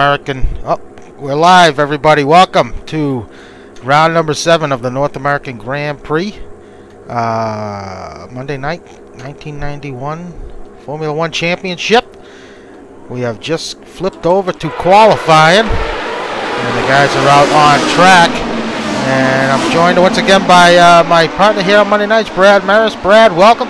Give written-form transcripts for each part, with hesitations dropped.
American. Oh, we're live, everybody. Welcome to round number 7 of the North American Grand Prix. Monday night, 1991 Formula One Championship. We have just flipped over to qualifying, and the guys are out on track. And I'm joined once again by my partner here on Monday nights, Brad Maris. Brad, welcome.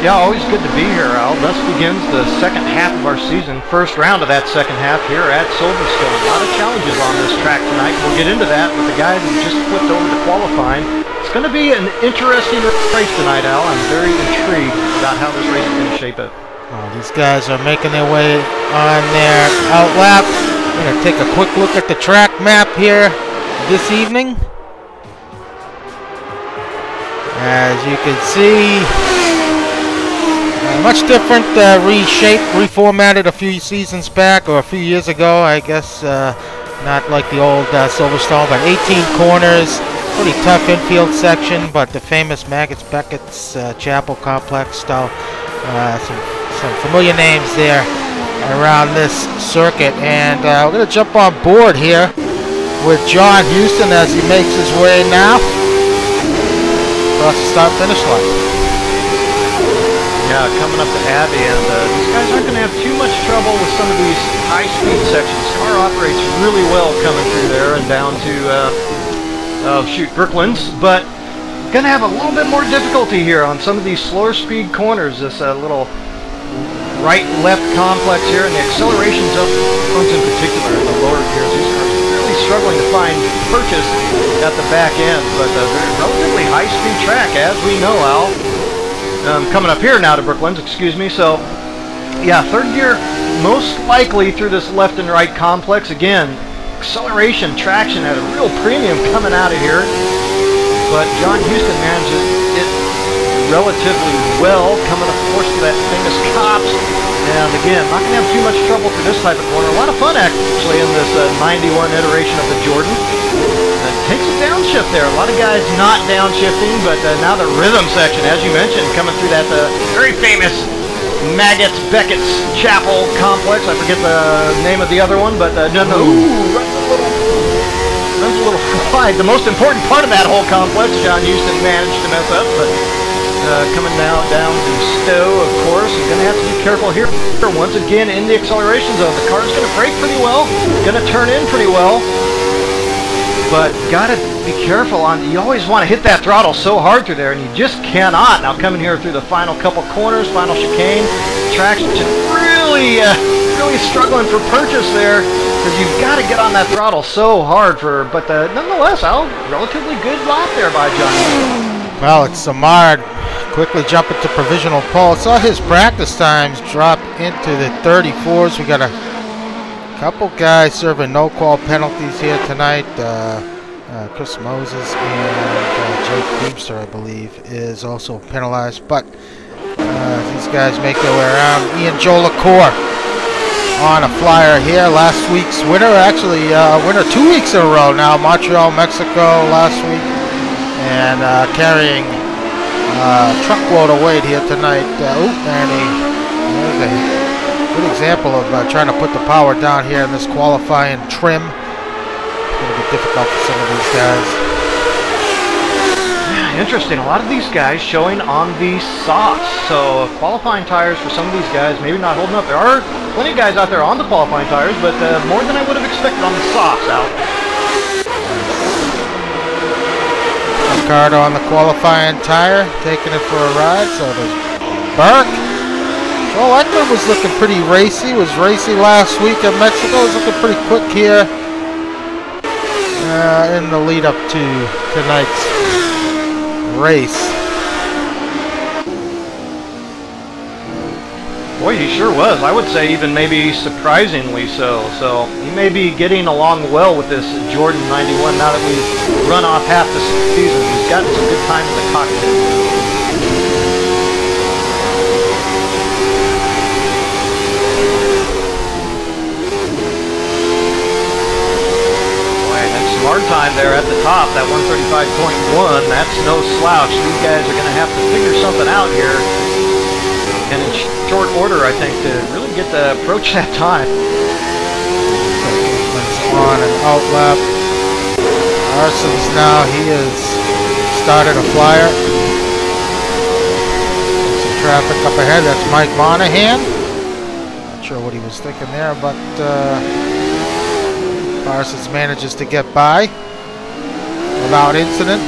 Yeah, always good to be here, Al. Thus begins the second half of our season. First round of that second half here at Silverstone. A lot of challenges on this track tonight. We'll get into that with the guys who just flipped over to qualifying. It's going to be an interesting race tonight, Al. I'm very intrigued about how this race is going to shape up. Well, these guys are making their way on their out lap. We're going to take a quick look at the track map here this evening. As you can see, much different, reshaped, reformatted a few seasons back, or a few years ago, I guess. Not like the old Silverstone, but 18 corners, pretty tough infield section, but the famous Beckett's Chapel Complex style. Some familiar names there around this circuit, and we're going to jump on board here with John Houston as he makes his way now across the start-finish line. Yeah, coming up to Abbey, and these guys aren't going to have too much trouble with some of these high-speed sections. Car operates really well coming through there and down to, Brooklands, but going to have a little bit more difficulty here on some of these slower speed corners. This little right-left complex here, and the acceleration zones in particular in the lower gears. These cars are really struggling to find purchase at the back end, but a relatively high-speed track, as we know, Al. Coming up here now to Brooklands, excuse me. So, yeah, third gear most likely through this left and right complex. Again, acceleration, traction at a real premium coming out of here. But John Houston manages it relatively well, coming of course to that famous Cops. And again, not going to have too much trouble through this type of corner. A lot of fun actually in this 91 iteration of the Jordan. Takes a downshift there. A lot of guys not downshifting, but now the rhythm section, as you mentioned, coming through that very famous Beckett's Chapel Complex. I forget the name of the other one, but runs a little wide. The most important part of that whole complex, John Houston managed to mess up, but coming now down to Stowe, of course. You're going to have to be careful here. Once again, in the acceleration zone, the car's going to brake pretty well, going to turn in pretty well. But gotta be careful on. You always want to hit that throttle so hard through there, and you just cannot. Now coming here through the final couple corners, final chicane, traction really struggling for purchase there, because you've got to get on that throttle so hard for. But nonetheless, Al, relatively good lap there by John. Well, it's Simard quickly jumping to provisional pole. Saw his practice times drop into the 34s. We got a couple guys serving no-call penalties here tonight. Chris Moses and Jake Beamster, I believe, is also penalized. But these guys make their way around. Ian Jolicoeur on a flyer here. Last week's winner, actually winner 2 weeks in a row now. Montreal, Mexico last week. And carrying a truckload of weight here tonight. Good example of trying to put the power down here in this qualifying trim. It's going to be difficult for some of these guys. Yeah, interesting. A lot of these guys showing on the softs. So qualifying tires for some of these guys maybe not holding up. There are plenty of guys out there on the qualifying tires, but more than I would have expected on the softs, Al. Ricardo on the qualifying tire, taking it for a ride. So does Burke. Well, Eckler was looking pretty racy. Was racy last week in Mexico. Was looking pretty quick here in the lead up to tonight's race. Boy, he sure was. I would say even maybe surprisingly so. So he may be getting along well with this Jordan 91 now that we've run off half the season. He's gotten some good time in the cockpit. Hard time there at the top, that 135.1, that's no slouch. These guys are going to have to figure something out here, and in short order, I think, to really get to approach that time. outlap. Arson's now, he has started a flyer. Some traffic up ahead, that's Mike Monahan. Not sure what he was thinking there, but Parsons manages to get by without incident.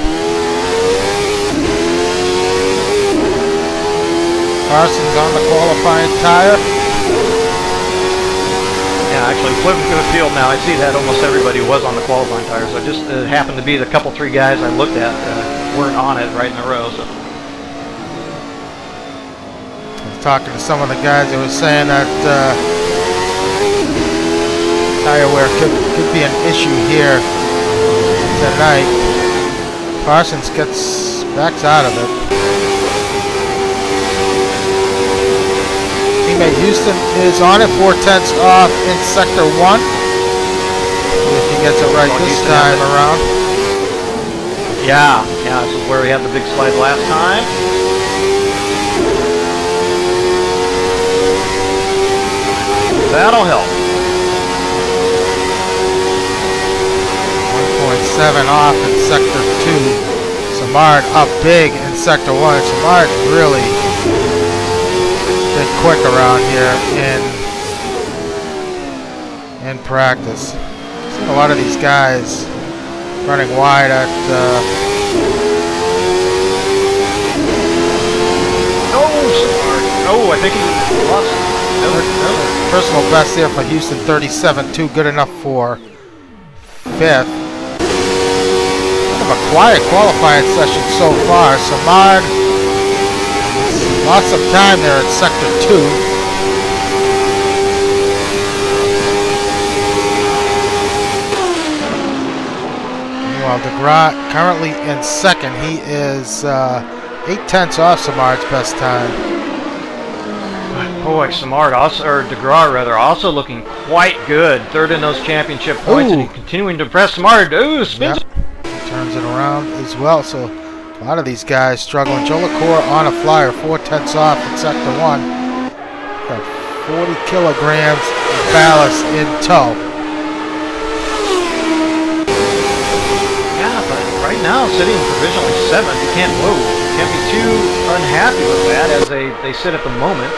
Parsons on the qualifying tire. Yeah, actually flipping through the field now, I see that almost everybody was on the qualifying tires. I just happened to be the couple, three guys I looked at weren't on it right in a row. So. I was talking to some of the guys that were saying that tire wear could be an issue here tonight. Parsons backs out of it. Teammate Houston is on it, 4/10 off in sector 1. If he gets it right this time around. Yeah, this is where we had the big slide last time. That'll help. 1.7 off in sector 2. Simard up big in sector 1. Simard really been quick around here in practice. Seen a lot of these guys running wide at Oh, I think he lost. No. Personal best there for Houston, 37.2, good enough for 5th. Kind of a quiet qualifying session so far. Simard lost some time there at sector 2. Meanwhile, DeGraw currently in 2nd. He is 8/10 off Simard's best time. Boy, Simard or DeGraw rather, also looking quite good. 3rd in those championship points, and continuing to press Simard. Ooh, spins. Yep. Turns it around as well. So a lot of these guys struggling. Joe LaCour on a flyer, 4/10 off in sector 1. Got 40 kilograms of ballast in tow. Yeah, but right now, sitting provisionally 7th, you can't be too unhappy with that as they sit at the moment.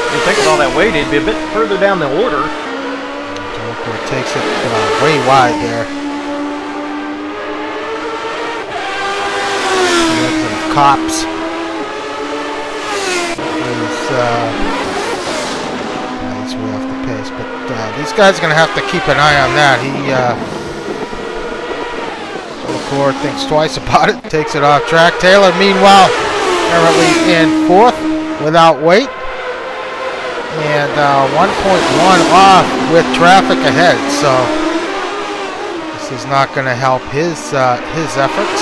If you think with all that weight, he'd be a bit further down the order. Joe LaCour takes it way wide there. Cops. He's way off the pace, but these guys are going to have to keep an eye on that. LaCour thinks twice about it, takes it off track. Taylor, meanwhile, currently in 4th without weight, and 1.1 off with traffic ahead. So this is not going to help his efforts.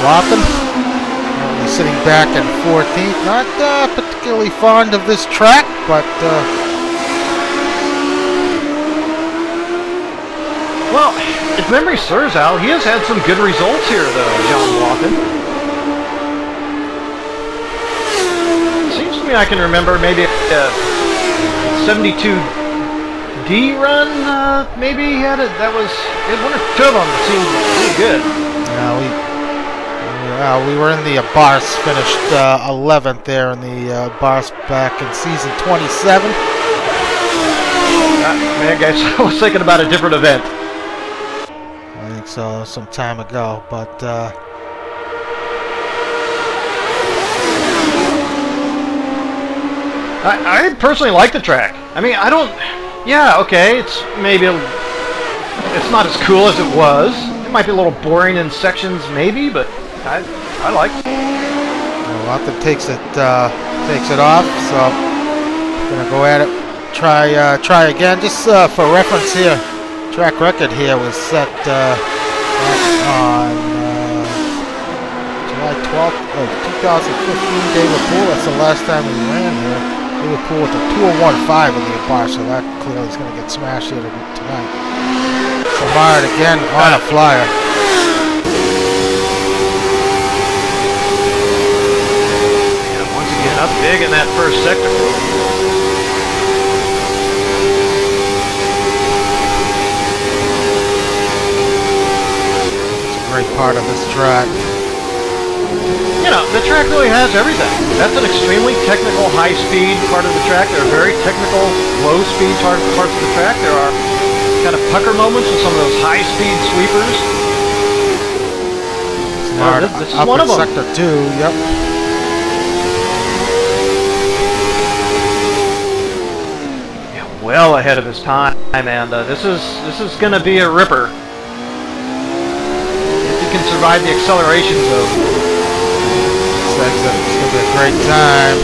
Watson, currently sitting back in 14th. Not particularly fond of this track, but well, if memory serves, Al, he has had some good results here, though, John Watson. Seems to me I can remember maybe a 72D run. Maybe he had it. That was one or two of them that seemed really good. We were in the Bars, finished 11th there in the Bars back in season 27. Man, guys, I was thinking about a different event. I think so, some time ago, but I personally like the track. I mean, I don't. Yeah, okay, it's not as cool as it was. It might be a little boring in sections, maybe, but I like it. Watson takes it off, so gonna go at it. Try again. Just for reference here, track record here was set on July 12th of 2015. David Poole. That's the last time we ran here. David Poole with a 2:01.5 in the bar, so that clearly is going to get smashed here tonight. Simard again on a flyer. Up big in that first sector. It's a great part of this track. You know, the track really has everything. That's an extremely technical, high-speed part of the track. There are very technical, low-speed parts of the track. There are kind of pucker moments with some of those high-speed sweepers. This is one of them. Sector 2, yep. Yeah, well ahead of his time, and this is going to be a ripper. If you can survive the acceleration zone. It's going to be a great time.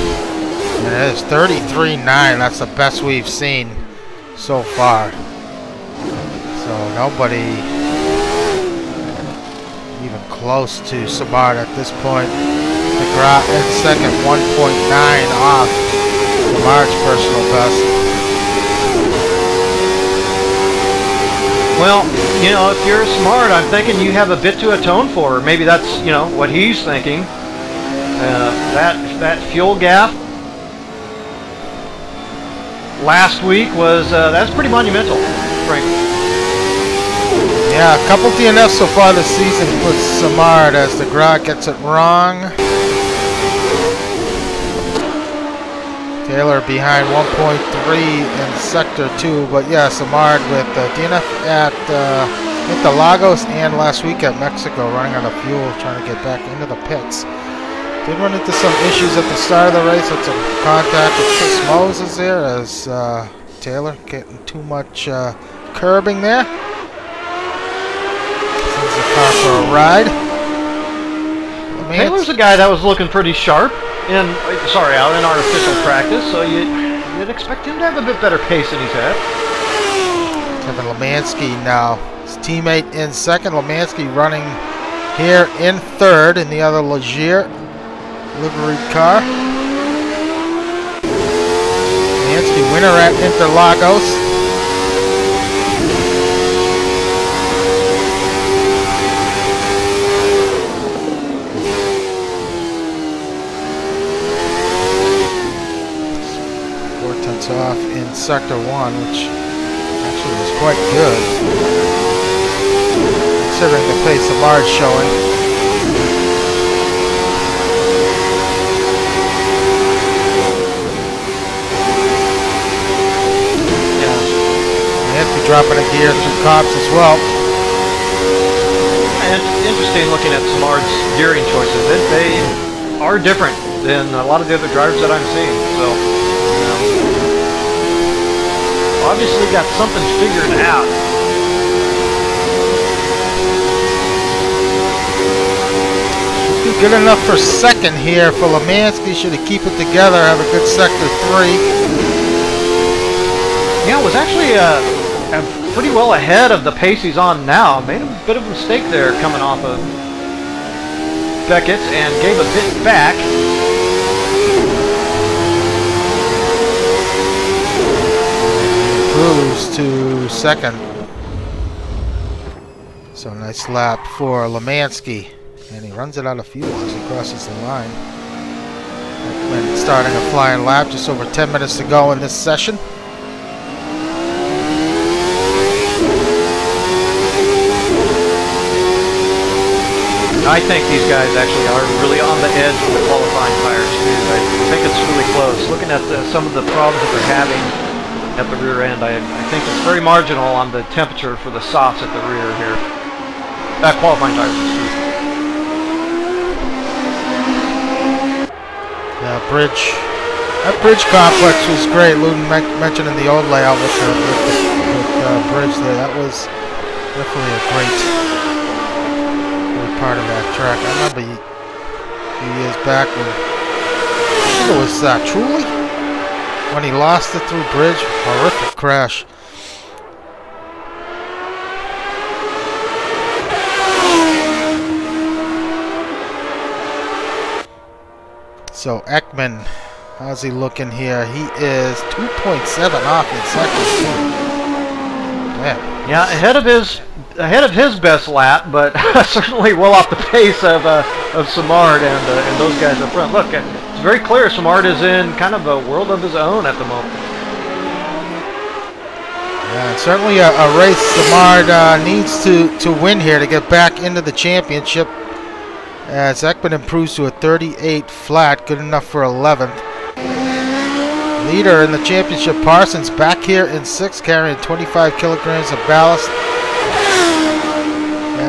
And it is 33.9. That's the best we've seen so far. So nobody even close to Simard at this point. McGrath in second, 1.9 off Simard's personal best. Well, you know, if you're smart, I'm thinking you have a bit to atone for. Maybe that's, you know, what he's thinking. That fuel gap last week was that's pretty monumental, frankly. Yeah, a couple DNFs so far this season for Simard as the Grot gets it wrong. Taylor behind 1.3 in sector 2, but yeah, Simard with DNF at Interlagos and last week at Mexico, running out of fuel, trying to get back into the pits. Did run into some issues at the start of the race with some contact with Chris Moses there as Taylor getting too much curbing there. Sends the car for a ride. Taylor's a guy that was looking pretty sharp in our official practice, so you'd expect him to have a bit better pace than he's had. Kevin Lemansky now, his teammate in second. Lemansky running here in third in the other Leger livery car. Lemansky winner at Interlagos. Off in sector 1, which actually was quite good considering the pace Simard's showing. Yeah, Nancy dropping a gear through Cops as well. And interesting looking at Simard's gearing choices. They are different than a lot of the other drivers that I'm seeing. So. Obviously got something figured out. Should be good enough for second here for Lemansky. Should he keep it together, have a good sector 3. Yeah, it was actually pretty well ahead of the pace he's on now. Made a bit of a mistake there coming off of Beckett and gave a bit back. Moves to second. So nice lap for Lemansky. And he runs it out of fuel as he crosses the line. And starting a flying lap, just over 10 minutes to go in this session. I think these guys actually are really on the edge of the qualifying tires too. I think it's really close. Looking at some of the problems that they're having at the rear end, I think it's very marginal on the temperature for the softs at the rear here. Qualifying tires, excuse me. Yeah, that bridge complex was great. Luden mentioned in the old layout with the bridge there. That was definitely a great part of that track. I remember a few years back when, I think it was Truly, when he lost it through bridge. Horrific crash. So Ekman, how's he looking here? He is 2.7 off in second. Man. Yeah, ahead of his best lap, but certainly well off the pace of Simard and those guys up front. Look, very clear Simard is in kind of a world of his own at the moment. Yeah, and certainly a race Simard needs to win here to get back into the championship. As Ekman improves to a 38 flat, good enough for 11th. Leader in the championship, Parsons, back here in 6th, carrying 25 kilograms of ballast.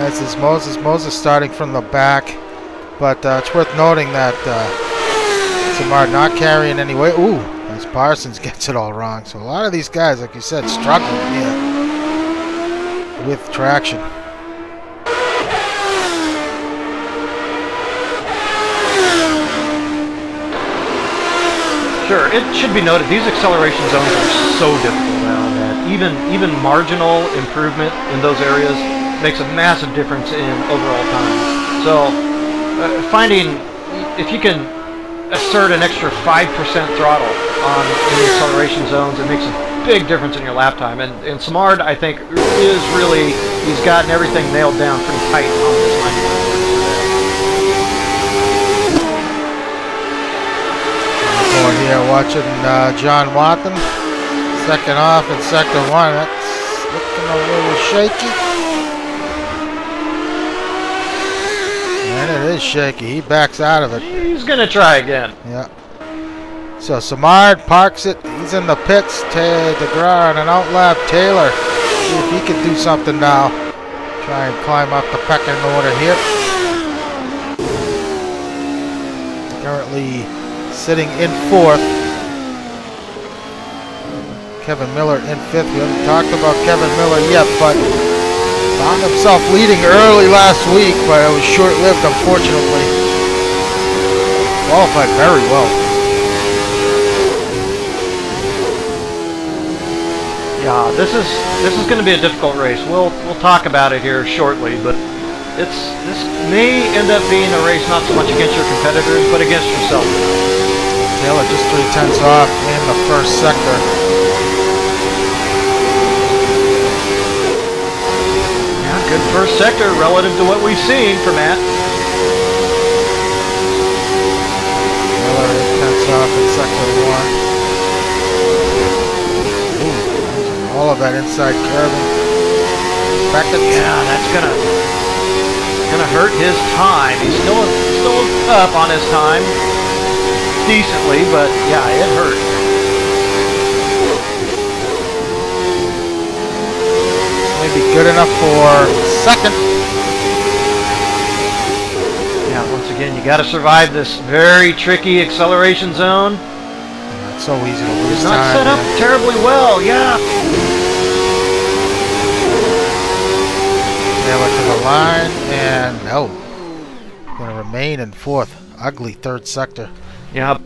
As is Moses. Moses starting from the back. But it's worth noting that Simard not carrying any weight. Ooh, as Parsons gets it all wrong. So a lot of these guys, like you said, struggling here with traction. Sure, it should be noted these acceleration zones are so difficult now that even marginal improvement in those areas makes a massive difference in overall time. So finding if you can assert an extra 5% throttle in the acceleration zones, it makes a big difference in your lap time. And Simard, I think, is really, he's gotten everything nailed down pretty tight on this line. Going here, watching John Watson, second off in sector 1. That's looking a little shaky. And it is shaky. He backs out of it. He's going to try again. Yeah. So Simard parks it. He's in the pits. DeGraw on an outlap. Taylor, see if he can do something now. Try and climb up the pecking order here. Currently sitting in 4th. Kevin Miller in 5th. We haven't talked about Kevin Miller yet, but found himself leading early last week, but it was short-lived, unfortunately. Qualified very well. Yeah, this is going to be a difficult race. We'll talk about it here shortly, but this may end up being a race not so much against your competitors, but against yourself. Taylor just 3/10 off in the first sector. Yeah, good first sector relative to what we've seen from Matt. Miller 10ths off in sector 1. Ooh, all of that inside curving. Yeah, that's gonna hurt his time. He's still up on his time. Decently, but yeah, it hurt. Maybe good enough for second. Yeah, once again, you got to survive this very tricky acceleration zone. Yeah, it's so easy to lose it's time. not set up terribly well, yeah. Taylor to the line, and no. Going to remain in 4th. Ugly 3rd sector. Yeah,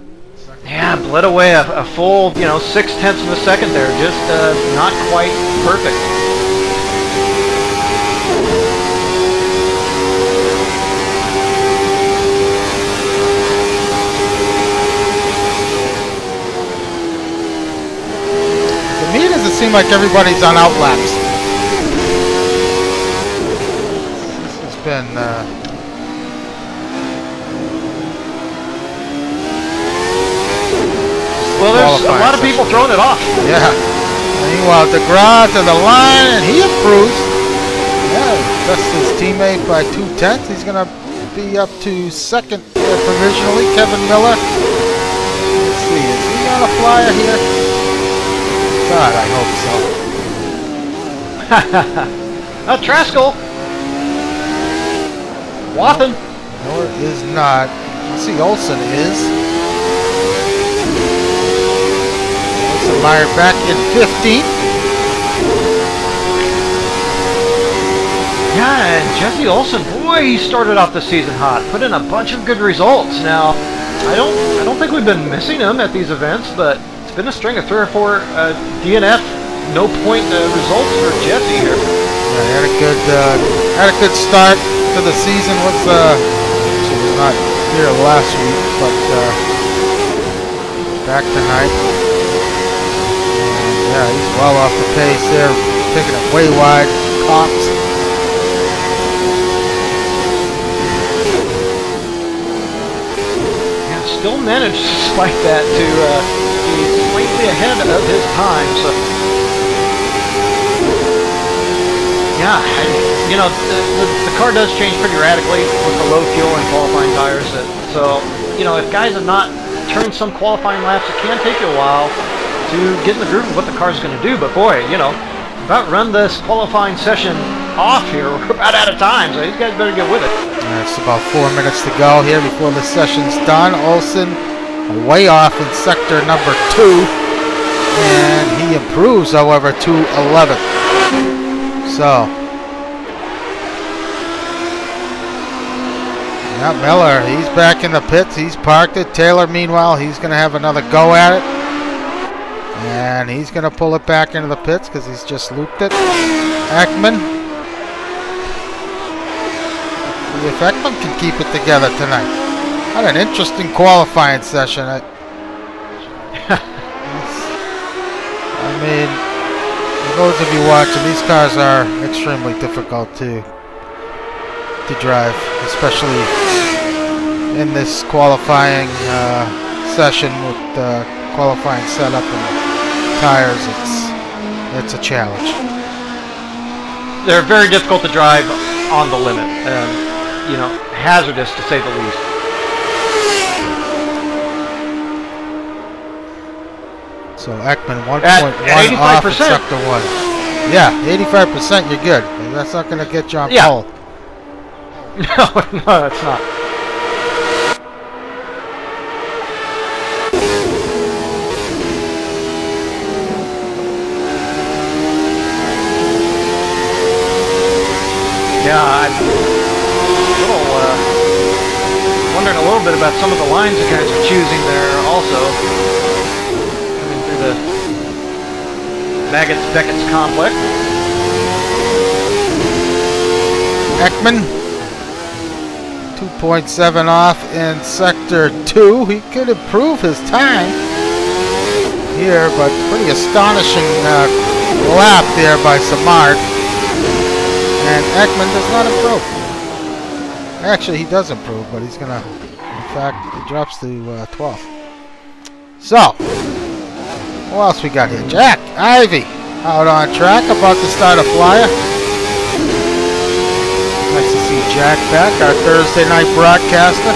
bled away a full, 0.6 of a second there. Just not quite perfect. To me, it doesn't seem like everybody's on outlaps. This has been... Well, there's a lot of people throwing it off. Yeah. Meanwhile, DeGraw to the line, and he improves. Yeah, just his teammate by 0.2. He's going to be up to 2nd provisionally. Kevin Miller. Let's see, is he on a flyer here? God, I hope so. Traskell. Wathen. No, it is not. Let's see, Olsen is. Meyer back in 15th. Yeah, and Jesse Olsen, boy, he started off the season hot. Put in a bunch of good results. Now, I don't think we've been missing him at these events, but it's been a string of 3 or 4 DNF no point results for Jesse here. Yeah, had a good start to the season. Was not here last week, but back tonight. Yeah, he's well off the pace there, taking it way wide. Cops. Yeah, still managed, despite that, to be slightly ahead of his time. So, yeah, you know, the car does change pretty radically with the low fuel and qualifying tires. So, you know, if guys have not turned some qualifying laps, it can take you a while to get in the groove of what the car's going to do. But boy, you know, about run this qualifying session off here. We're about out of time, so these guys better get with it. It's about 4 minutes to go here before the session's done. Olsen way off in sector number 2, and he improves, however, to 11th. So, yeah, Miller, he's back in the pits. He's parked it. Taylor, meanwhile, he's going to have another go at it. And he's going to pull it back into the pits because he's just looped it. Ekman. See if Ekman can keep it together tonight. What an interesting qualifying session. I mean, for those of you watching, these cars are extremely difficult to drive, especially in this qualifying session with the qualifying setup and tires. It's a challenge. They're very difficult to drive on the limit, and you know, hazardous to say the least. So Ekman 1.1 off in sector 1. Yeah, 85%. You're good. That's not going to get you on pole. No, it's not. Yeah, I'm wondering a little bit about some of the lines you guys are choosing there also. Coming through the Beckett's complex. Ekman 2.7 off in sector 2. He could improve his time here, but pretty astonishing lap there by Simard. And Ekman does not improve. Actually, he does improve, but he's going to, in fact, he drops to 12th. So, what else we got here? Jack Ivy out on track, about to start a flyer. Nice to see Jack back, our Thursday night broadcaster.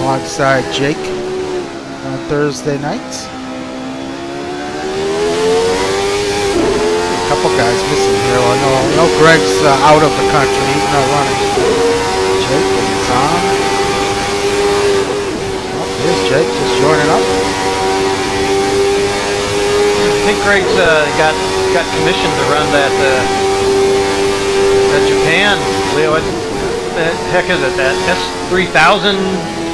Alongside Jake on Thursday nights. A couple guys missing here. I know Greg's out of the country. He's not running. Jake is on. Oh, there's Jake just joining up. I think Greg's got commissioned to run that Japan. Leo, what the heck is it? That S3000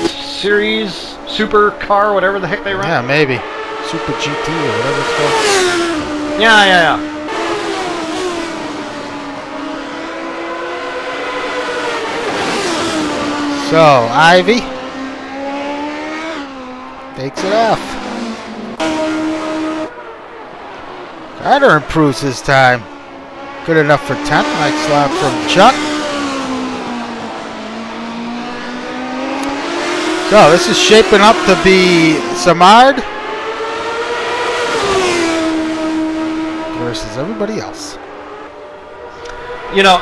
series super car, whatever the heck they run. Yeah, maybe Super GT or whatever it's called. Yeah. So Ivy takes it off. Carter improves his time. Good enough for 10th. Nice lap from Chuck. So this is shaping up to be Simard versus everybody else. You know,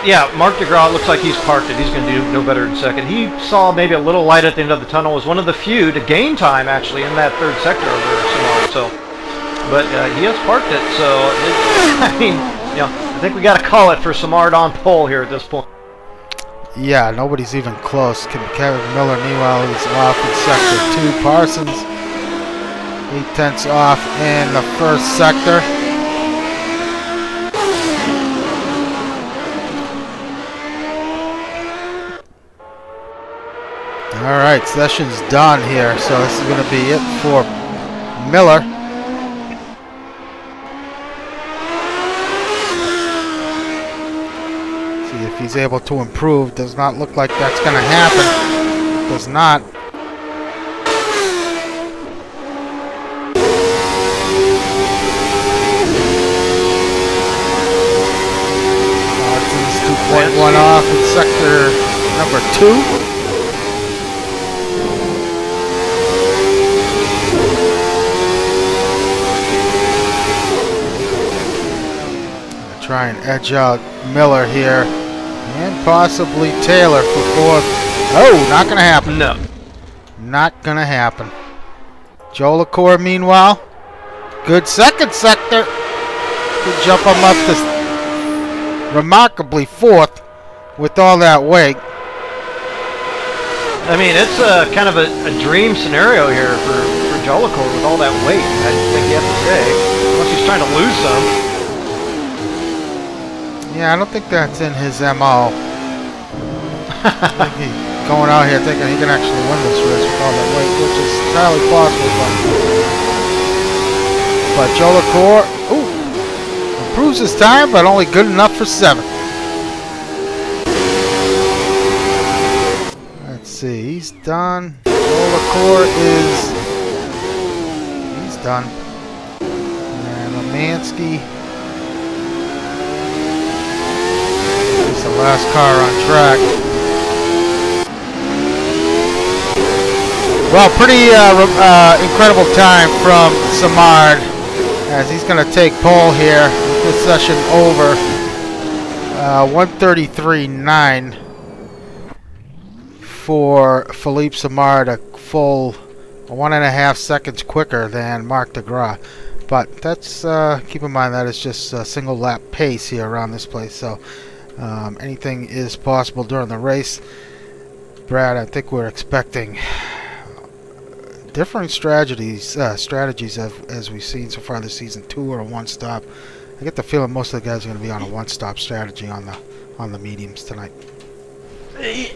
yeah, Mark DeGraw looks like he's parked it. He's going to do no better in second. He saw maybe a little light at the end of the tunnel. Was one of the few to gain time actually in that third sector over Simard. So, but he has parked it. So I mean, you know, I think we got to call it for Simard on pole here at this point. Yeah, nobody's even close. Kevin Miller, meanwhile, he's off in sector 2. Parsons, 8/10 off in the first sector. All right, session's done here, so this is going to be it for Miller. If he's able to improve, does not look like that's going to happen. Does not. sector number 2. Try and edge out Miller here, and possibly Taylor for 4th. Oh, not going to happen. No. Not going to happen. Joe LaCour, meanwhile, good second sector. Good jump him up to remarkably 4th with all that weight. I mean, it's kind of a dream scenario here for Joe LaCour with all that weight, I think you have to say, unless he's trying to lose some. Yeah, I don't think that's in his MO. I think he's going out here thinking he can actually win this race with all that weight, which is entirely possible. But Joe LaCour, improves his time, but only good enough for 7th. Let's see, he's done. Joe LaCour he's done. And Romansky. The last car on track. Well, pretty incredible time from Simard as he's going to take pole here with this session over. 1:33.9 for Philippe Simard, a full 1.5 seconds quicker than Marc DeGras. But that's keep in mind that it's just a single lap pace here around this place. So. Anything is possible during the race. Brad, I think we're expecting different strategies as we've seen so far this season. 2 or a 1-stop. I get the feeling most of the guys are going to be on a 1-stop strategy on the mediums tonight.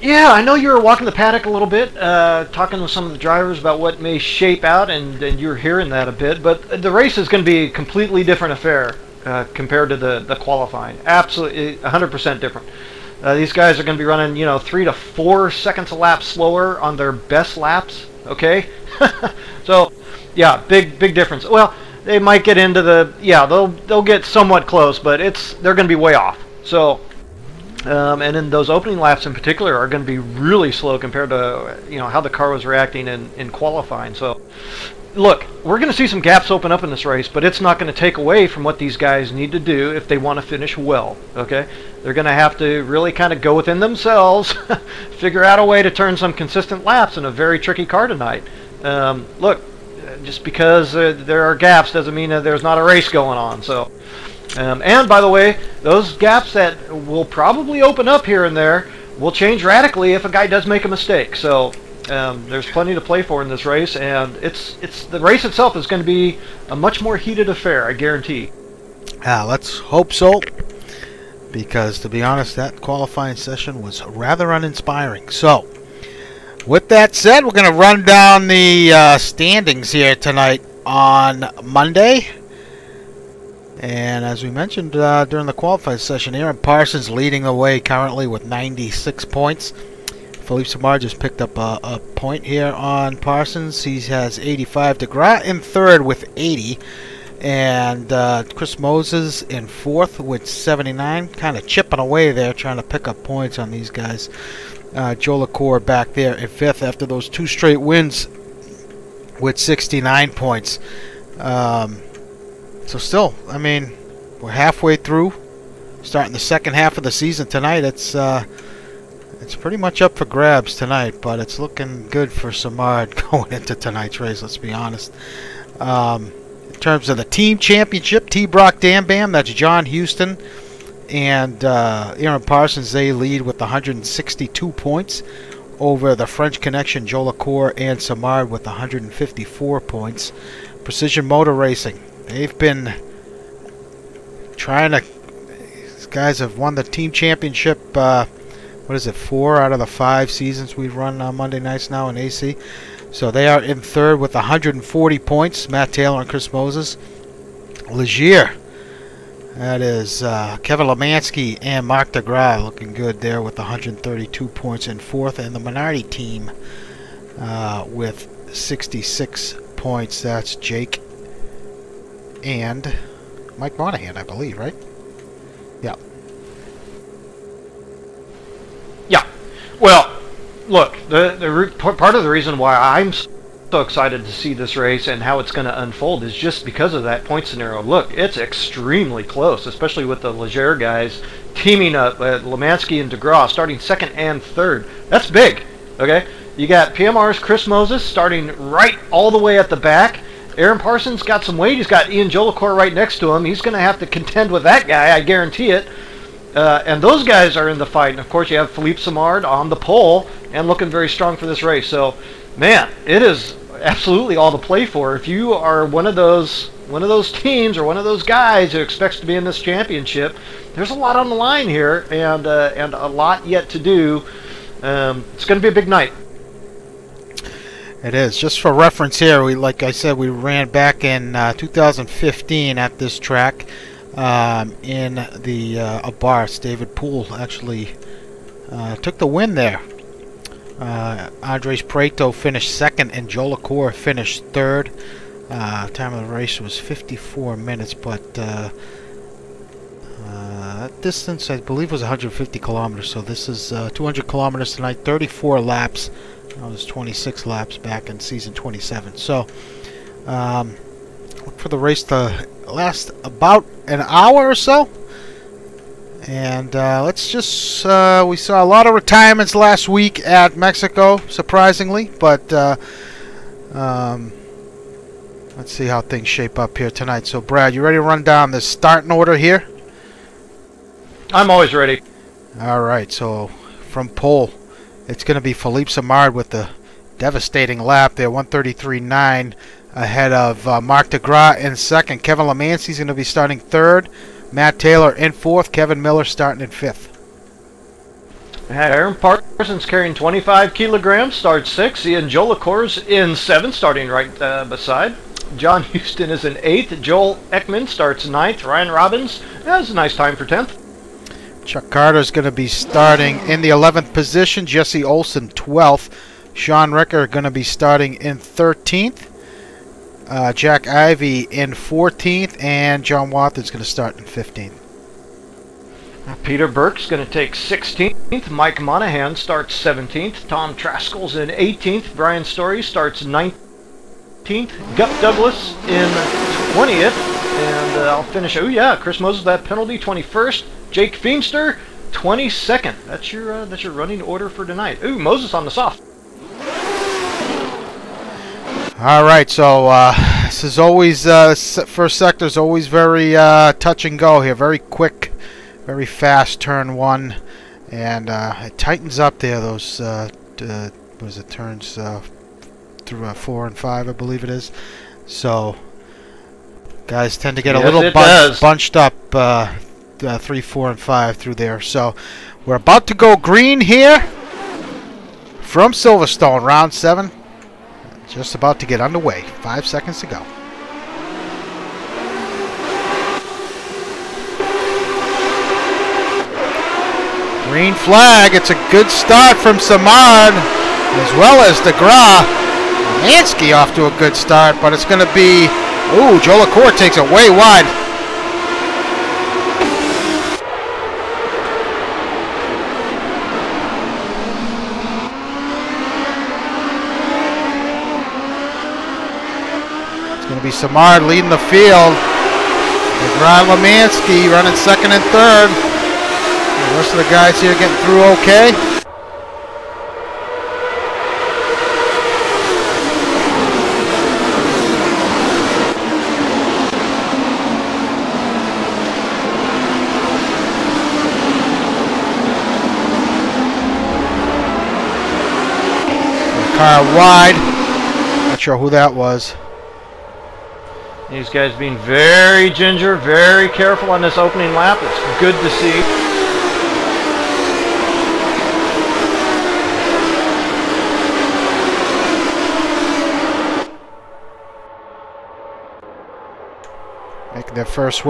Yeah, I know you were walking the paddock a little bit, talking with some of the drivers about what may shape out, and you're hearing that a bit. But the race is going to be a completely different affair. Compared to the qualifying, absolutely 100% different. These guys are going to be running, 3 to 4 seconds a lap slower on their best laps. Okay, so yeah, big difference. Well, they might get into they'll get somewhat close, but they're going to be way off. So, and then those opening laps in particular are going to be really slow compared to how the car was reacting in qualifying. So. Look, we're going to see some gaps open up in this race, but it's not going to take away from what these guys need to do if they want to finish well, okay? They're going to have to really kind of go within themselves, figure out a way to turn some consistent laps in a very tricky car tonight. Look, just because there are gaps doesn't mean that there's not a race going on. So, and by the way, those gaps that will probably open up here and there will change radically if a guy does make a mistake. So. There's plenty to play for in this race, and the race itself is going to be a much more heated affair, I guarantee. Let's hope so, because to be honest, that qualifying session was rather uninspiring. So, with that said, we're going to run down the standings here tonight on Monday. And as we mentioned during the qualifying session, Aaron Parsons leading the way currently with 96 points. Philippe Simard just picked up a point here on Parsons. He has 85. DeGras in 3rd with 80. And Chris Moses in 4th with 79. Kind of chipping away there, trying to pick up points on these guys. Joe LaCour back there in 5th after those 2 straight wins with 69 points. So still, I mean, we're halfway through. Starting the second half of the season tonight. It's pretty much up for grabs tonight, but it's looking good for Simard going into tonight's race, let's be honest. In terms of the team championship, T-Brock Dan Bam, that's John Houston and Aaron Parsons, they lead with 162 points over the French Connection, Joe LaCour and Simard with 154 points. Precision Motor Racing, they've been trying to, these guys have won the team championship, what is it, 4 out of the 5 seasons we've run Monday nights now in AC. So they are in 3rd with 140 points. Matt Taylor and Chris Moses. Legier, that is Kevin Lemansky and Marc DeGras looking good there with 132 points in 4th. And the Minardi team with 66 points. That's Jake and Mike Monahan, I believe, right? Yeah. Well, look, part of the reason why I'm so excited to see this race and how it's going to unfold is just because of that point scenario. Look, it's extremely close, especially with the Leger guys teaming up, Lemansky and DeGraw starting second and third. That's big, okay? You got PMR's Chris Moses starting right all the way at the back. Aaron Parsons got some weight. He's got Ian Jolicoeur right next to him. He's going to have to contend with that guy, I guarantee it. And those guys are in the fight. And of course, you have Philippe Simard on the pole and looking very strong for this race. So, man, it is absolutely all to play for. If you are one of those teams or one of those guys who expects to be in this championship, there's a lot on the line here and a lot yet to do. It's going to be a big night. It is. Just for reference here, like I said, we ran back in 2015 at this track in the Abarth. David Poole actually took the win there. Andres Preto finished second and Jolicoeur finished third. Time of the race was 54 minutes, but that distance I believe was 150 kilometers. So this is 200 kilometers tonight, 34 laps. That was 26 laps back in season 27. So look for the race to last about an hour or so. And let's just, we saw a lot of retirements last week at Mexico, surprisingly. But let's see how things shape up here tonight. So, Brad, you ready to run down the starting order here? I'm always ready. All right, so from pole, it's going to be Philippe Simard with the devastating lap there, 133.9 ahead of Marc DeGraw in second. Kevin Lemansky's going to be starting third. Matt Taylor in fourth. Kevin Miller starting in fifth. Aaron Parsons carrying 25 kilograms, starts sixth. Ian Jolicoeur's in seventh, starting right beside. John Houston is in eighth. Joel Ekman starts ninth. Ryan Robbins has a nice time for 10th. Chuck Carter's going to be starting in the 11th position. Jesse Olsen 12th. Sean Ricker going to be starting in 13th. Jack Ivey in 14th, and John Wathen's going to start in 15th. Peter Burke's going to take 16th. Mike Monahan starts 17th. Tom Traskell's in 18th. Brian Story starts 19th. Gup Douglas in 20th. And I'll finish. Oh yeah, Chris Moses that penalty 21st. Jake Feimster 22nd. That's your running order for tonight. Ooh, Moses on the soft. All right, so this is always first sector is always very touch and go here. Very quick, very fast turn one, and it tightens up there. Those what is it, turns through 4 and 5, I believe it is. So guys tend to get a little bunched up 3, 4, and 5 through there. So we're about to go green here from Silverstone, round 7. Just about to get underway. 5 seconds to go. Green flag. It's a good start from Simard as well as DeGraw. Lemansky off to a good start, but it's going to be... Ooh, Jolicoeur takes it way wide. Going to be Simard leading the field. DeGraw and Lemansky running second and third. The rest of the guys here getting through okay. Car wide. Not sure who that was. These guys being very ginger, very careful on this opening lap. It's good to see. Making their first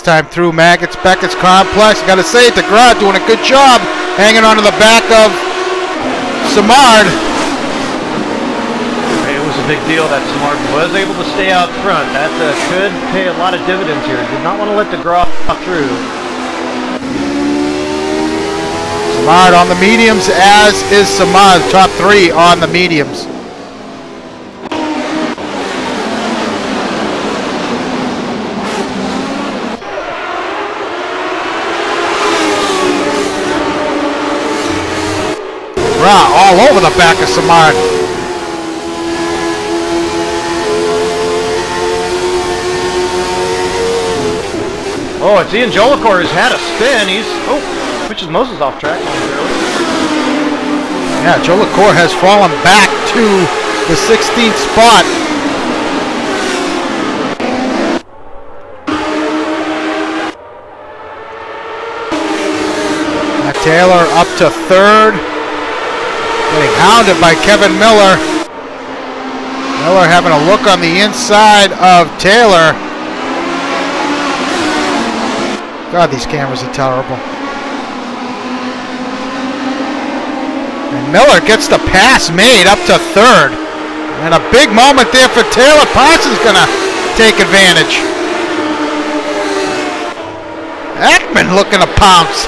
time through Beckett's complex. Got to say, DeGraw doing a good job hanging on to the back of Simard. Big deal that Simard was able to stay out front. That could pay a lot of dividends here. Did not want to let DeGraw through. Simard on the mediums, as is Simard. Top 3 on the mediums. All over the back of Simard. Oh, it's Ian Jolicoeur who's had a spin. He's pushes Moses off track. Yeah, Jolicoeur has fallen back to the 16th spot. Taylor up to 3rd. Getting hounded by Kevin Miller. Miller having a look on the inside of Taylor. God, these cameras are terrible. And Miller gets the pass made up to 3rd. And a big moment there for Taylor. Parsons gonna take advantage. Ekman looking to pounce.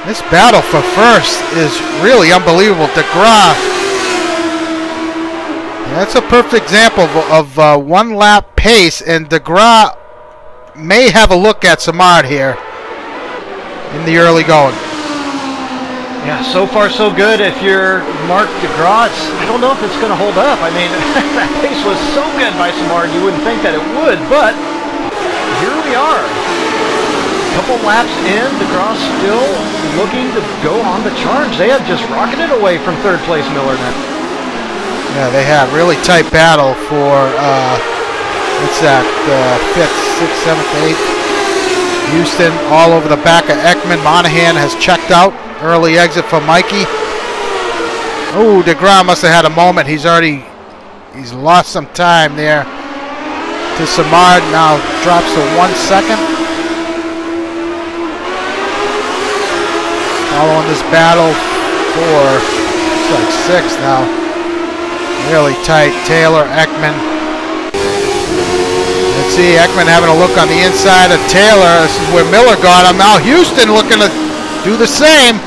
This battle for first is really unbelievable. DeGraw, that's a perfect example of one-lap pace, and DeGraw may have a look at Simard here in the early going. Yeah, so far so good. If you're Mark DeGraw, I don't know if it's going to hold up. I mean, that pace was so good by Simard, you wouldn't think that it would, but here we are. Couple laps in, DeGraw still looking to go on the charge. They have just rocketed away from 3rd place Miller now. Yeah, they have really tight battle for what's that? 5th, 6th, 7th, 8th. Houston all over the back of Ekman. Monahan has checked out. Early exit for Mikey. Oh, DeGraw must have had a moment. He's lost some time there to Simard. Now drops to 1 second. Following this battle for, looks like 6th now. Really tight. Taylor, Ekman. Let's see, Ekman having a look on the inside of Taylor. This is where Miller got him. Now Houston looking to do the same.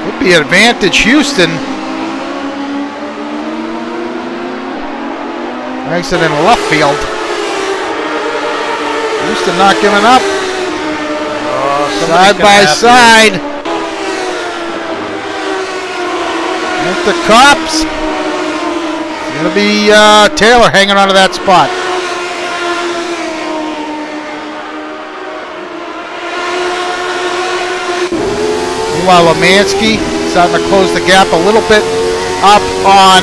Could be advantage Houston. Exit in left field. Houston not giving up. Side by side. At the cops. It's going to be Taylor hanging onto that spot. Meanwhile, Lemansky starting to close the gap a little bit up on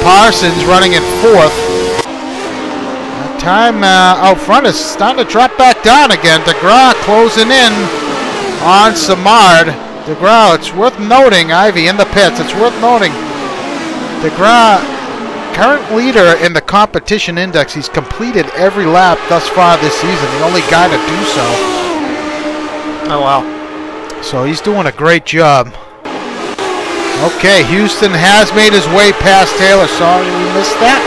Parsons, running in 4th. Time out front is starting to drop back down again. DeGraw closing in on Simard. DeGraw, it's worth noting, Ivy in the pits, it's worth noting, DeGraw, current leader in the competition index. He's completed every lap thus far this season, the only guy to do so. Oh, wow. So he's doing a great job. Okay, Houston has made his way past Taylor. Sorry we missed that.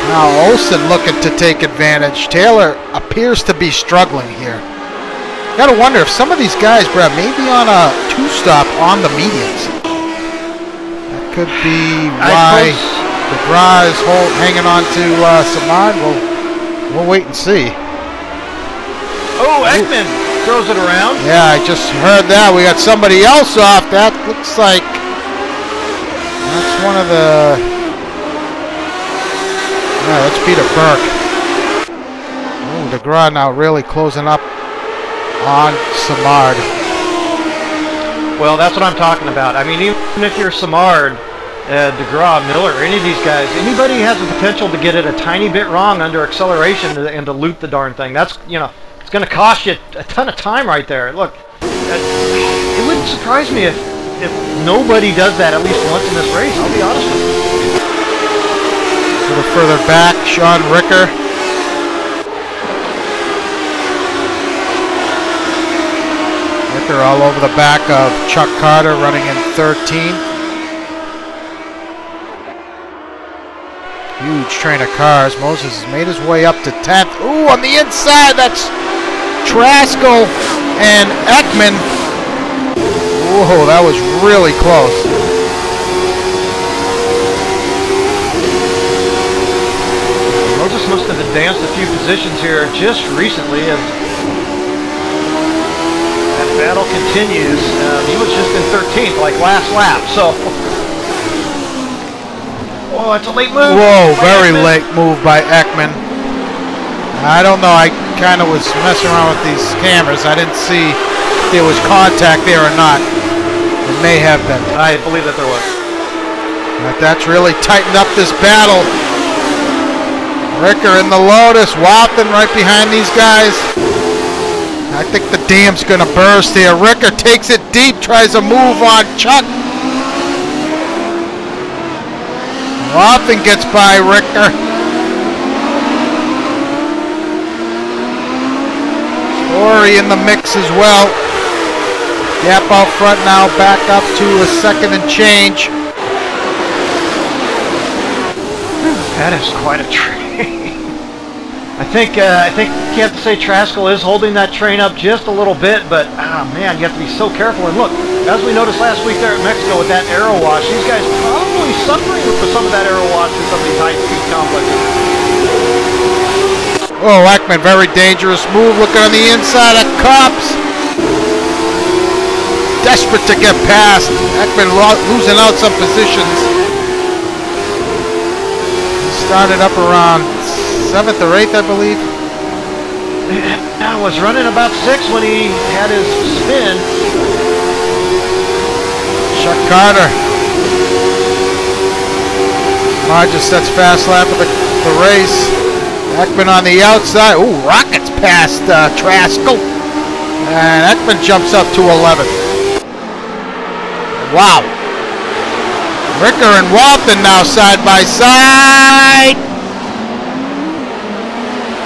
Now Olsen looking to take advantage. Taylor appears to be struggling here. Gotta wonder if some of these guys, Brad, may be on a 2-stop on the medians. That could be why DeGraw is hanging on to Simard. We'll wait and see. Oh, Ekman throws it around. Yeah, I just heard that. We got somebody else off. That looks like that's one of the... Yeah, that's Peter Burke. Oh, DeGraw now really closing up on Simard. Well, that's what I'm talking about. I mean, even if you're Simard, DeGraw, Miller, any of these guys, anybody has the potential to get it a tiny bit wrong under acceleration and to loop the darn thing. That's, you know, it's going to cost you a ton of time right there. Look, it wouldn't surprise me if nobody does that at least once in this race. I'll be honest with you. A little further back, Sean Ricker. Ricker all over the back of Chuck Carter, running in 13th. Huge train of cars. Moses has made his way up to 10th. Ooh, on the inside, that's Traskell and Ekman. Whoa, that was really close. Moses must have advanced a few positions here just recently as that battle continues. He was just in 13th, like last lap, so... Oh, it's a late move. Whoa, very late move by Ekman. I don't know, I kind of was messing around with these cameras. I didn't see if there was contact there or not. It may have been. I believe that there was. But that's really tightened up this battle. Ricker in the Lotus, Watson right behind these guys. I think the dam's gonna burst here. Ricker takes it deep, tries to move on Chuck. Watson gets by Ricker. Story in the mix as well. Gap out front now, back up to a second and change. That is quite a train. I think you have to say Traskell is holding that train up just a little bit, but man, you have to be so careful. And look, as we noticed last week there at Mexico with that aero wash, these guys probably suffering for some of that aero wash in some of these high-speed complexes. Oh, Ekman, very dangerous move. Looking on the inside of Cops. Desperate to get past. Ekman losing out some positions. He started up around 7th or 8th, I believe. I was running about 6 when he had his spin. Chuck Carter. Simard just sets fast lap of the race. Ekman on the outside. Ooh, rockets past Traskell. And Ekman jumps up to 11th. Wow. Ricker and Walton now side by side.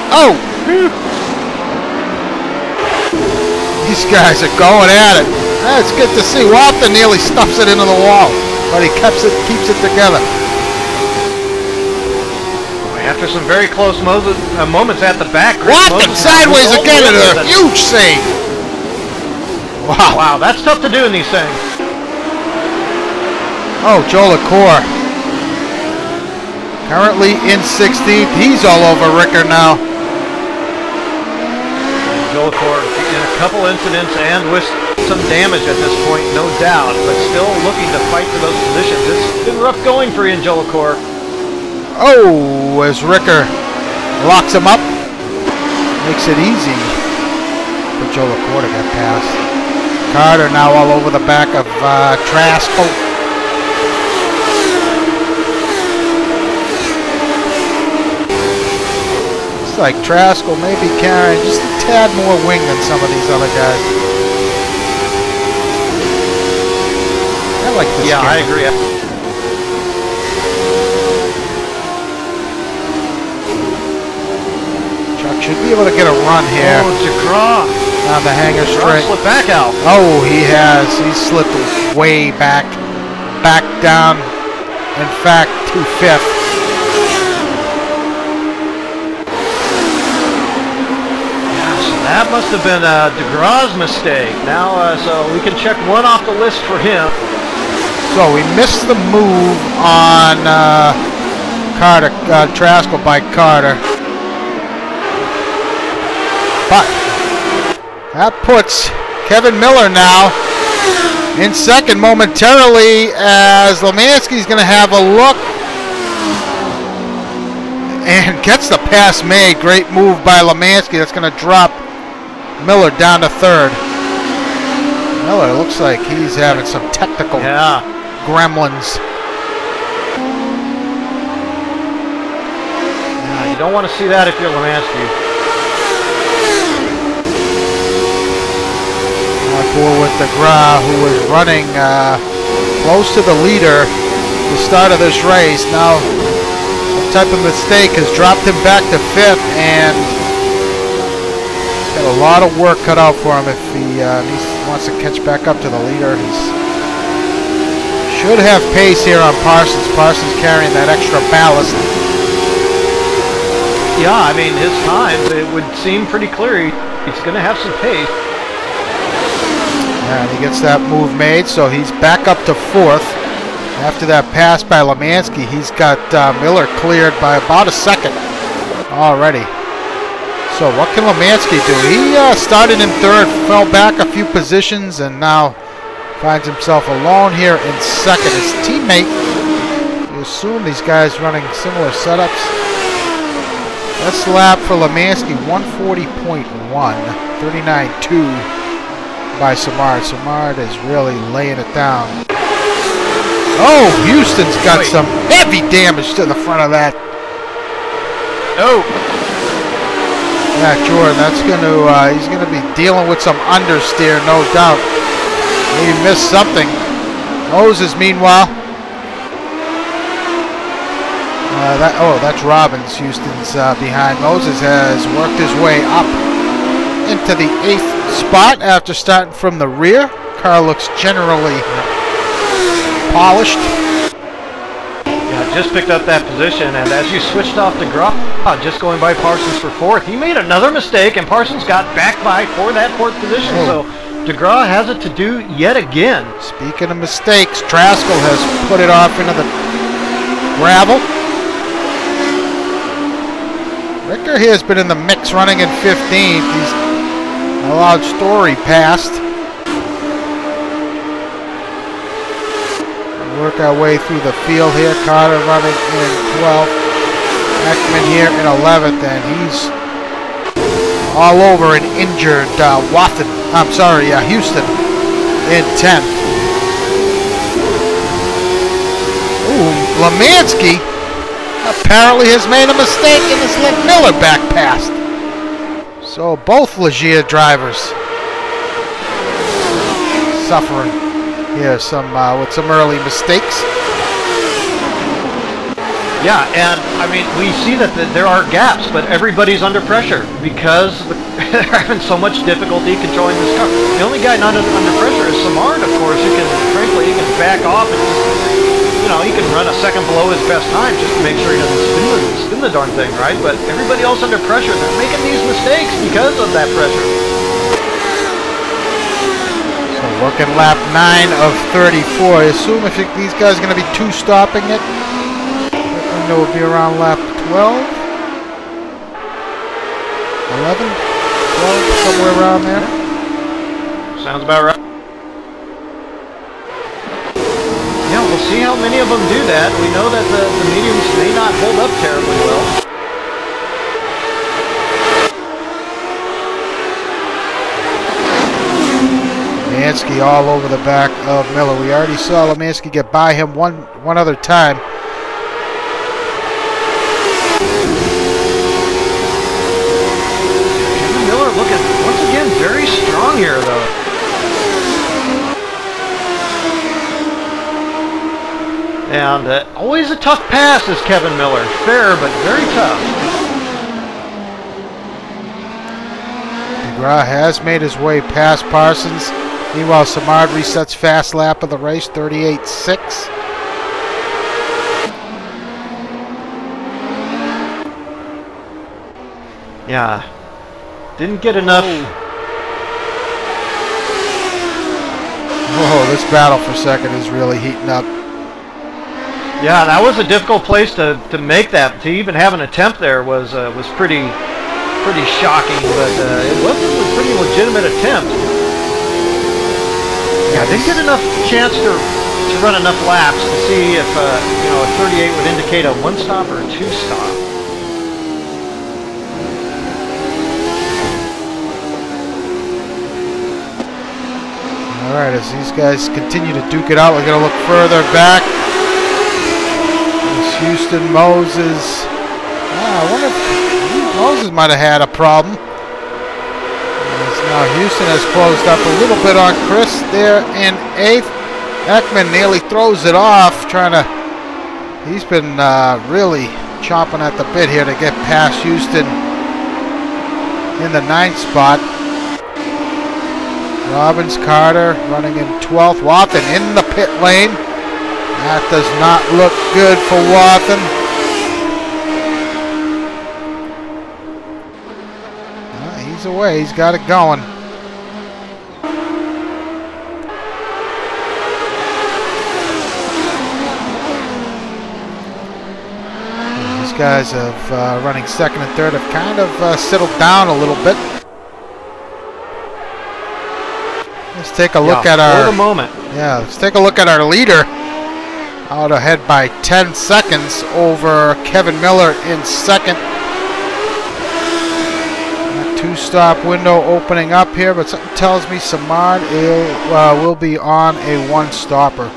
Oh! These guys are going at it. That's good to see. Walton nearly stuffs it into the wall, but he keeps it together. After some very close moments at the back, Walton sideways again and a huge save. Wow. Wow, that's tough to do in these things. Oh, Joe LaCour. Currently in 16th. He's all over Ricker now. Joe LaCour in a couple incidents and with some damage at this point, no doubt, but still looking to fight for those positions. It's been rough going for Ian Joe LaCour. Oh, as Ricker locks him up, makes it easy for Joe LaCour to get past. Carter now all over the back of Traskell. Looks like Traskell may be carrying just a tad more wing than some of these other guys. I like this game. I agree. Should be able to get a run here. Oh, DeGraw on the hanger straight. Slipped back out. Oh, he has. He slipped way back down. In fact, to 5th. Yeah, so that must have been DeGraw's mistake. Now, so we can check one off the list for him. So we missed the move on Carter, Traskell by Carter. But that puts Kevin Miller now in second momentarily as Lemansky's going to have a look and gets the pass made. Great move by Lemansky. That's going to drop Miller down to 3rd. Miller looks like he's having some technical gremlins. Yeah, you don't want to see that if you're Lemansky. With DeGraw, who was running close to the leader at the start of this race. Now, some type of mistake has dropped him back to 5th, and got a lot of work cut out for him if he wants to catch back up to the leader. He should have pace here on Parsons. Parsons carrying that extra ballast. Yeah, I mean, his times, it would seem pretty clear he's going to have some pace. Yeah, and he gets that move made, so he's back up to 4th. After that pass by Lemansky, he's got Miller cleared by about a second already. So what can Lemansky do? He started in 3rd, fell back a few positions, and now finds himself alone here in 2nd. His teammate, you assume these guys running similar setups. Best lap for Lemansky, 140.1, 39.2 by Simard. Simard is really laying it down. Oh, Houston's got some heavy damage to the front of that. Oh. Yeah, Jordan, that's going to, he's going to be dealing with some understeer, no doubt. He missed something. Moses, meanwhile. That's Robbins. Houston's behind. Moses has worked his way up into the 8th spot after starting from the rear. Car looks generally polished. Yeah, just picked up that position, and as you switched off DeGraw, just going by Parsons for 4th, he made another mistake, and Parsons got back by for that 4th position. So DeGraw has it to do yet again. Speaking of mistakes, Traskell has put it off into the gravel. Ricker here has been in the mix, running in 15th. He's allowed Story past. Work our way through the field here. Carter running in 12th. Ekman here in 11th, and he's all over an injured Houston in 10th. Ooh, Lemansky apparently has made a mistake and has let Miller back past. So both Legier drivers suffering here with some early mistakes. Yeah, and I mean, we see that there are gaps, but everybody's under pressure because they're having so much difficulty controlling this car. The only guy not under pressure is Simard, of course, who can, frankly, he can back off and, you know, he can run a second below his best time just to make sure he doesn't spin the darn thing, right? But everybody else under pressure, they're making these mistakes because of that pressure. So working lap 9 of 34. I assume if these guys are going to be 2-stopping it, it will be around lap 12, 11, 12, somewhere around there. Sounds about right. Yeah, we'll see how many of them do that. We know that the mediums may not hold up terribly well. Lemansky all over the back of Miller. We already saw Lemansky get by him one other time. Miller looking once again very strong here, though. And always a tough pass is Kevin Miller. Fair, but very tough. DeGraw has made his way past Parsons. Meanwhile, Simard resets fast lap of the race, 38.6. Yeah. Didn't get enough. Whoa, this battle for second is really heating up. Yeah, that was a difficult place to make that. To even have an attempt there was pretty shocking, but it was a pretty legitimate attempt. Yeah, I didn't get enough chance to run enough laps to see if you know, a 38 would indicate a 1-stop or a 2-stop. All right, as these guys continue to duke it out, we're going to look further back. It's Houston, Moses. I wonder if Moses might have had a problem. Now Houston has closed up a little bit on Chris there in 8th. Ekman nearly throws it off, he's been really chomping at the bit here to get past Houston in the 9th spot. Robbins, Carter running in 12th. Wathan in the pit lane. That does not look good for Wathan. away. He's got it going. These guys have running second and third have kind of settled down a little bit. Let's take a look at our for the moment. Yeah, let's take a look at our leader. Out ahead by 10 seconds over Kevin Miller in second. Two-stop window opening up here, but something tells me Simard will be on a one-stopper.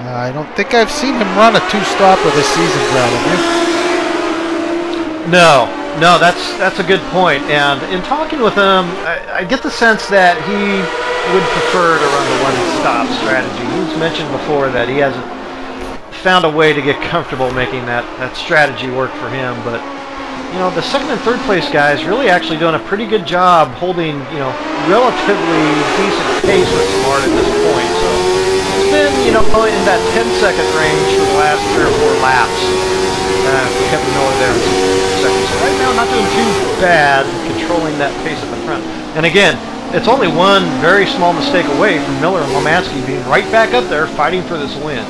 I don't think I've seen him run a two-stopper this season, Brad, have you? No, that's a good point. And in talking with him, I get the sense that he would prefer to run the one-stop strategy. He's mentioned before that he hasn't found a way to get comfortable making that strategy work for him, but you know, the second and third place guys really actually doing a pretty good job holding, you know, relatively decent pace with Simard at this point. So it's been, you know, in that 10-second range for the last 3 or 4 laps. Kevin Miller there in second. So right now, not doing too bad, controlling that pace at the front. And again, it's only one very small mistake away from Miller and Lomansky being right back up there fighting for this win.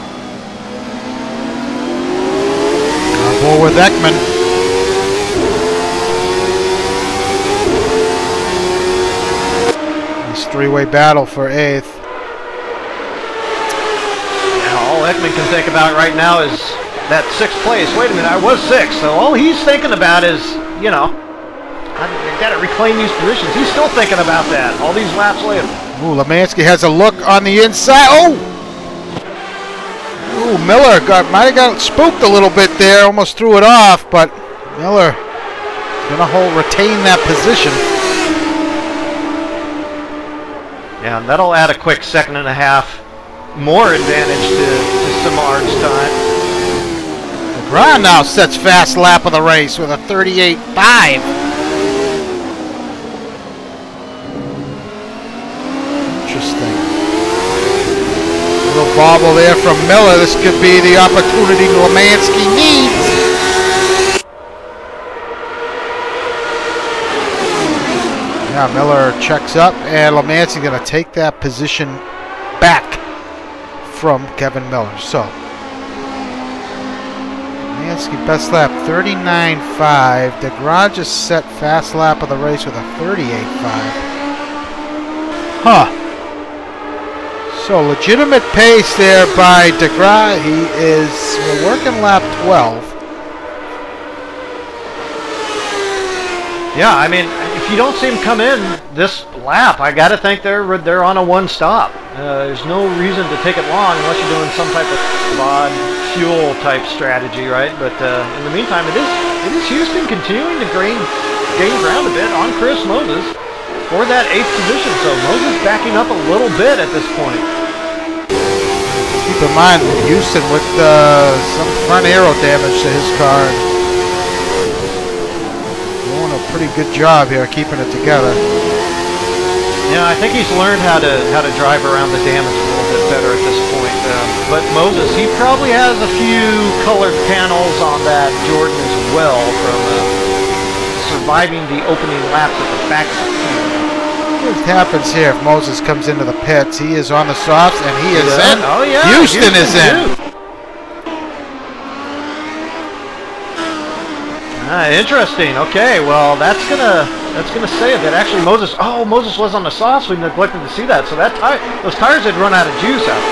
Well, with Ekman. This three-way battle for 8th. Yeah, all Ekman can think about right now is that 6th place. Wait a minute, I was 6th. So all he's thinking about is, you know, I got to reclaim these positions. He's still thinking about that all these laps later. Ooh, Lomansky has a look on the inside. Oh! Ooh, Miller might have got spooked a little bit there, almost threw it off, but Miller gonna retain that position. Yeah, and that'll add a quick 2.5 seconds more advantage to Simard's time. DeGraw now sets fast lap of the race with a 38.5. Interesting. Little bobble there from Miller. This could be the opportunity Lomansky needs. Yeah, Miller checks up, and Lomansky going to take that position back from Kevin Miller. So, Lomansky best lap 39.5. DeGraw just set fast lap of the race with a 38.5. Huh. So legitimate pace there by DeGraw. We're working lap 12. Yeah, I mean, if you don't see him come in this lap, I got to think they're on a one-stop. There's no reason to take it long unless you're doing some type of odd fuel type strategy, right? But in the meantime, it is Houston continuing to gain ground a bit on Chris Moses for that 8th position. So Moses backing up a little bit at this point. Keep in mind, Houston with some front aero damage to his car. Doing a pretty good job here keeping it together. Yeah, I think he's learned how to drive around the damage a little bit better at this point. But Moses, he probably has a few colored panels on that Jordan as well from surviving the opening laps at the factory. What happens here if Moses comes into the pits? He is on the softs and he is in. Oh yeah, Houston is in. Interesting. Okay, well that's gonna say that actually Moses was on the softs. We neglected to see that. So those tires had run out of juice out.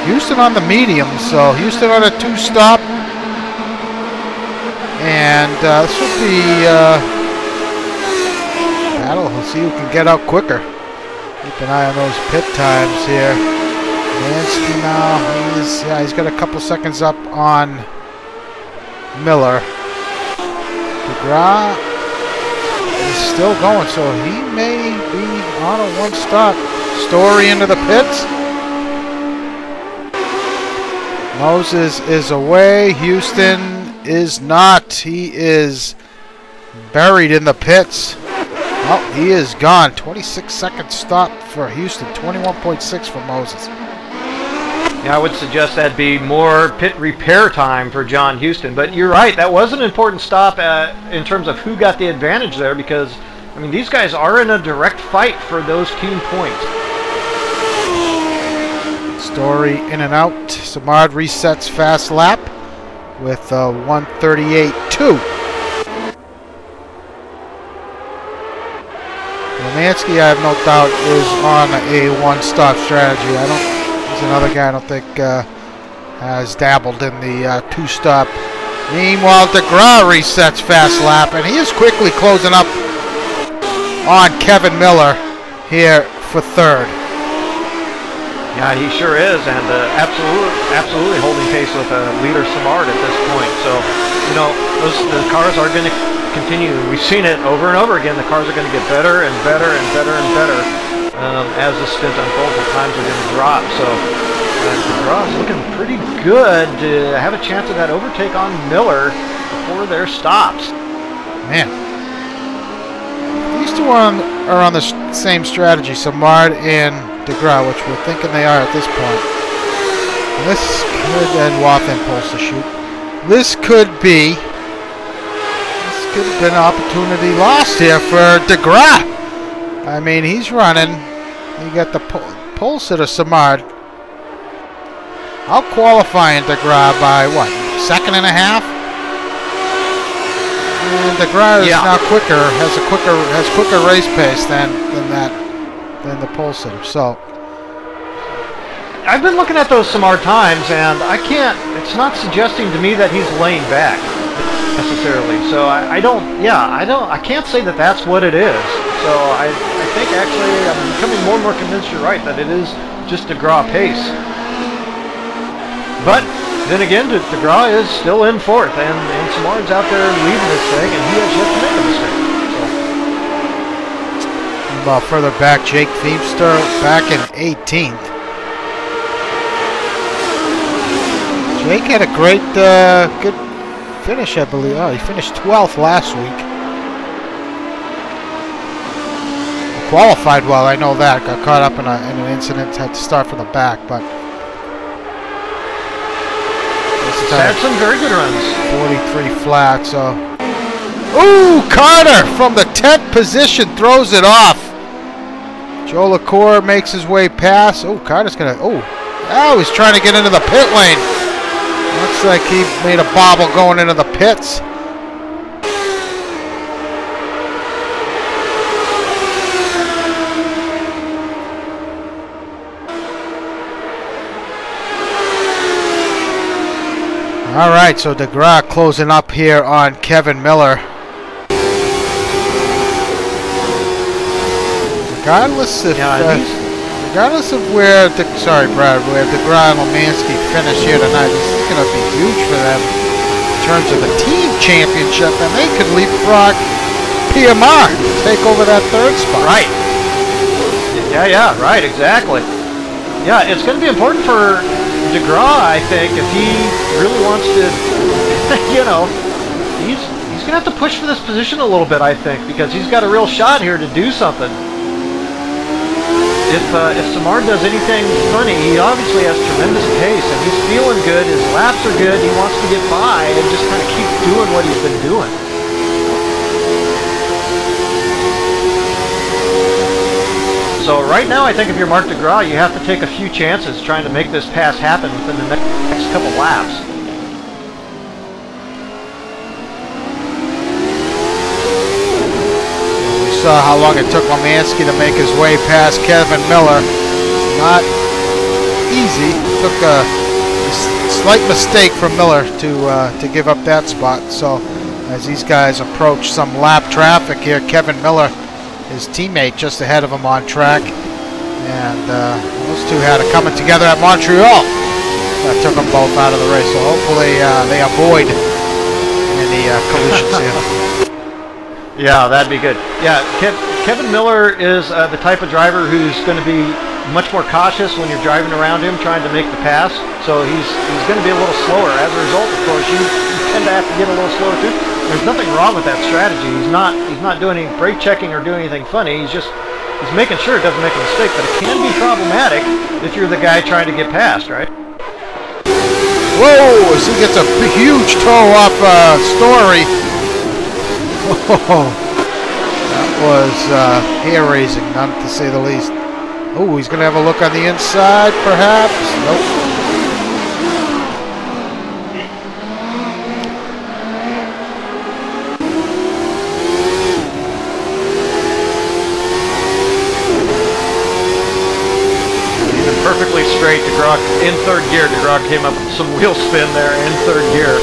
Houston on the medium, so Houston on a 2-stop, and this will be battle. We'll see who can get out quicker. Keep an eye on those pit times here. Lomansky now, he's got a couple seconds up on Miller. DeGraw is still going, so he may be on a one-stop. Story into the pits. Moses is away. Houston is not. He is buried in the pits. Oh, he is gone. 26-second stop for Houston. 21.6 for Moses. Yeah, I would suggest that'd be more pit repair time for John Houston. But you're right. That was an important stop in terms of who got the advantage there, because I mean, these guys are in a direct fight for those team points. Story in and out. Simard resets fast lap with 1:38.2. Romansky, I have no doubt, is on a one-stop strategy. He's another guy I don't think has dabbled in the two-stop. Meanwhile, DeGraw resets fast lap, and he is quickly closing up on Kevin Miller here for third. Yeah, he sure is, and absolutely holding pace with leader Simard at this point. So, you know, the cars are going to continue. We've seen it over and over again. The cars are going to get better and better and better and better as the stint unfolds. The times are going to drop. So, DeGraw is looking pretty good to have a chance of that overtake on Miller before their stops. Man, these two are on the same strategy, Simard and DeGraw, which we're thinking they are at this point. And this could, and Wath impulse to shoot. This could have been an opportunity lost here for DeGraw. I mean, he's running. You got the pole sitter Simard out qualifying DeGraw by what, second and a half? And DeGraw is now has quicker race pace than the pole sitter. So I've been looking at those Simard times, and it's not suggesting to me that he's laying back necessarily. So I can't say that that's what it is. So I think actually I'm becoming more and more convinced you're right, that it is just DeGraw pace. But then again, DeGraw is still in fourth, and Simard's out there leading this thing, and he has yet to make a mistake. So. About further back, Jake Feemster back in 18th. Jake had a great, good finish, I believe. Oh, he finished 12th last week. He qualified well, I know that. Got caught up in an incident, had to start from the back, but had some very good runs. 43 flat, so. Ooh, Carter from the 10th position throws it off. Joe LaCour makes his way past. Oh, Carter's gonna. Oh, he's trying to get into the pit lane. Looks like he made a bobble going into the pits. All right, so DeGraw closing up here on Kevin Miller. Regardless of where where DeGraw and Romansky finish here tonight, this is going to be huge for them in terms of the team championship, and they could leapfrog PMR, take over that third spot. Right. Yeah, right, exactly. Yeah, it's going to be important for DeGraw, I think, if he really wants to, you know, he's going to have to push for this position a little bit, I think, because he's got a real shot here to do something. If Simard does anything funny, he obviously has tremendous pace, and he's feeling good, his laps are good, he wants to get by and just kind of keep doing what he's been doing. So right now, I think if you're Mark DeGraw, you have to take a few chances trying to make this pass happen within the next couple laps. We saw how long it took Romansky to make his way past Kevin Miller. Not easy. Took a slight mistake from Miller to give up that spot. So as these guys approach some lap traffic here, Kevin Miller, his teammate, just ahead of him on track, and those two had it coming together at Montreal. That took them both out of the race, so hopefully they avoid any collisions here. Yeah, that'd be good. Yeah, Kevin Miller is the type of driver who's going to be much more cautious when you're driving around him trying to make the pass, so he's going to be a little slower. As a result, of course, you tend to have to get a little slower too. There's nothing wrong with that strategy. He's not doing any brake checking or doing anything funny. He's making sure it doesn't make a mistake, but it can be problematic if you're the guy trying to get past, right? Whoa! As he gets a huge toe off Story. Whoa. That was hair-raising, none to say the least. Oh, he's going to have a look on the inside, perhaps? Nope. Perfectly straight. DeGraw in third gear. DeGraw came up with some wheel spin there in third gear.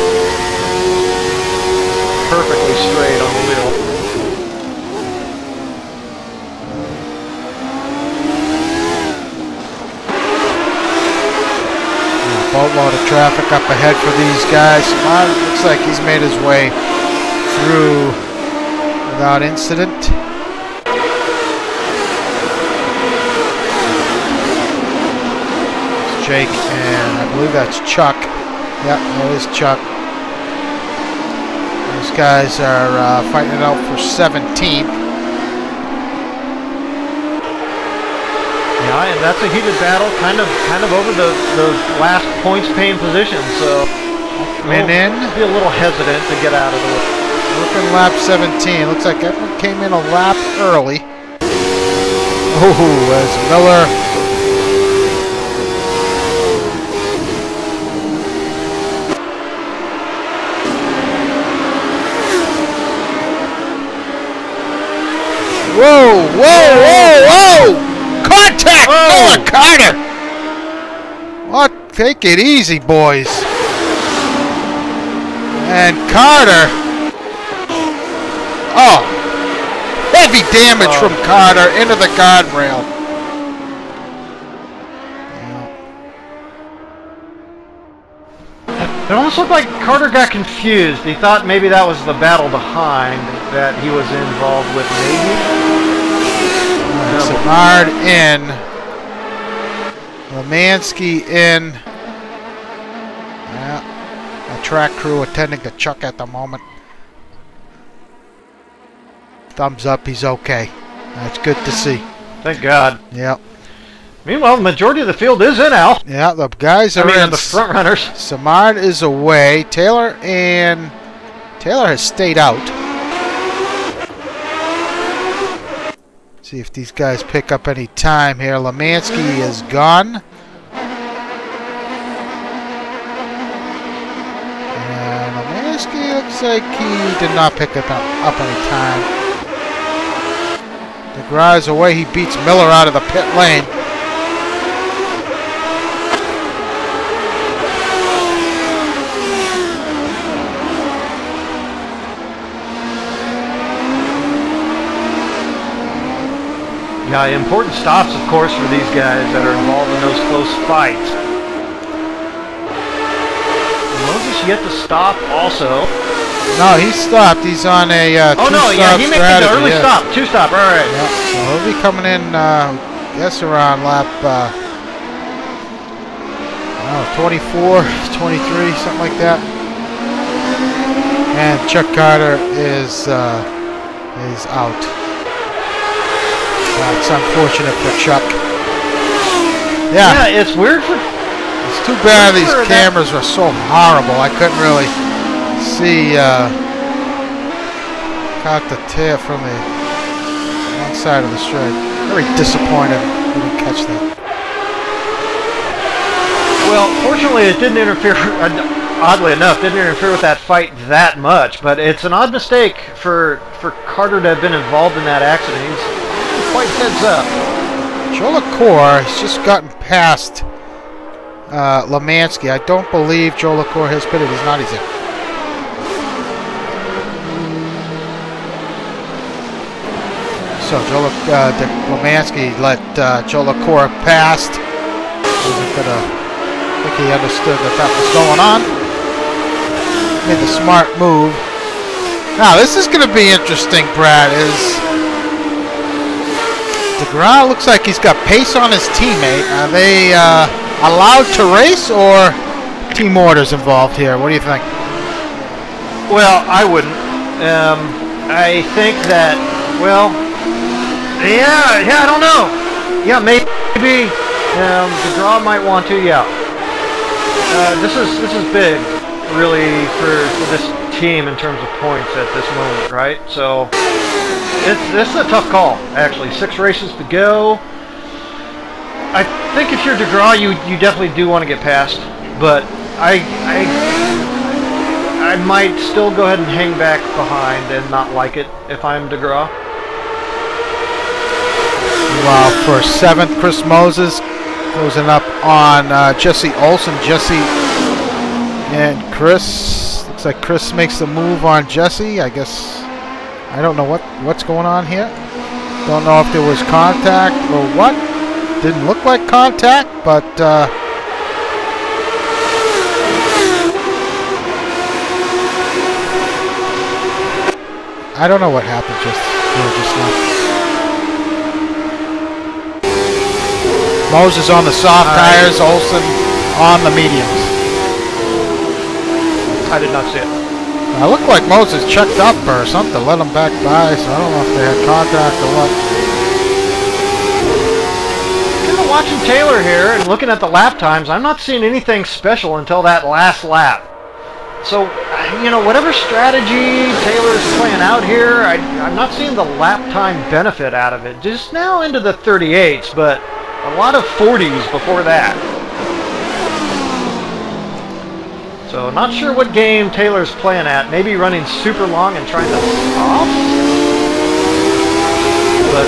Perfectly straight on the wheel. Boatload of traffic up ahead for these guys. Simard looks like he's made his way through without incident. Jake, and I believe that's Chuck. Yep, that is Chuck. Those guys are fighting it out for 17th. Yeah, and that's a heated battle, kind of over the last points paying position. So Went in. Be a little hesitant to get out of the way. Looking lap 17. Looks like everyone came in a lap early. Oh, as Miller. Whoa, whoa, whoa, whoa! Contact! Miller Carter! What? Take it easy, boys. And Carter. Oh! Heavy damage from Carter into the guardrail. It almost looked like Carter got confused. He thought maybe that was the battle behind that he was involved with, maybe. Simard in. Lemansky in. Yeah. A track crew attending to Chuck at the moment. Thumbs up, he's okay. That's good to see. Thank God. Yep. Meanwhile, the majority of the field is in, Al. Yeah, the guys are in. The front runners. Simard is away. Taylor has stayed out. See if these guys pick up any time here. Lemansky is gone. And Lemansky looks like he did not pick up any time. DeGraw away. He beats Miller out of the pit lane. Yeah, important stops, of course, for these guys that are involved in those close fights. Moses yet to stop also. No, he stopped. He's on a two-stop he made strategy. the early stop. Two-stop, all right. Yeah, so he'll be coming in, guess around lap 24, 23, something like that. And Chuck Carter is out. It's unfortunate for Chuck. Yeah, it's weird for... It's too bad these cameras are so horrible. I couldn't really see... caught the tail from the one side of the straight. Very disappointed. Didn't catch that. Well, fortunately it didn't interfere, oddly enough, didn't interfere with that fight that much. But it's an odd mistake for Carter to have been involved in that accident. He's quite heads up. Joe LaCour has just gotten past Lemansky. I don't believe Joe LaCour has pitted. He's not. He's in. So Lemansky let Joe LaCour past. I think he understood that was going on. Made the smart move. Now this is going to be interesting, Brad. DeGraw looks like he's got pace on his teammate. Are they allowed to race, or team orders involved here? What do you think? Well, I wouldn't. I think that, well, yeah, I don't know. Yeah, maybe DeGraw might want to. Yeah, this is big, really, for this team in terms of points at this moment, right? So This is a tough call, actually. 6 races to go. I think if you're DeGraw, you definitely do want to get past, but I might still go ahead and hang back behind and not like it if I'm DeGraw. Wow, for 7th, Chris Moses closing up on Jesse Olsen. Jesse and Chris. Looks like Chris makes the move on Jesse. I guess I don't know what's going on here. Don't know if there was contact or what. Didn't look like contact, but I don't know what happened just now. Moses on the soft tires, Olsen on the mediums. I did not see it. It looked like Moses checked up or something, let him back by, so I don't know if they had contact or what. Kind of watching Taylor here and looking at the lap times, I'm not seeing anything special until that last lap. So, you know, whatever strategy Taylor's playing out here, I'm not seeing the lap time benefit out of it. Just now into the 38s, but a lot of 40s before that. So, not sure what game Taylor's playing at. Maybe running super long and trying to stop. But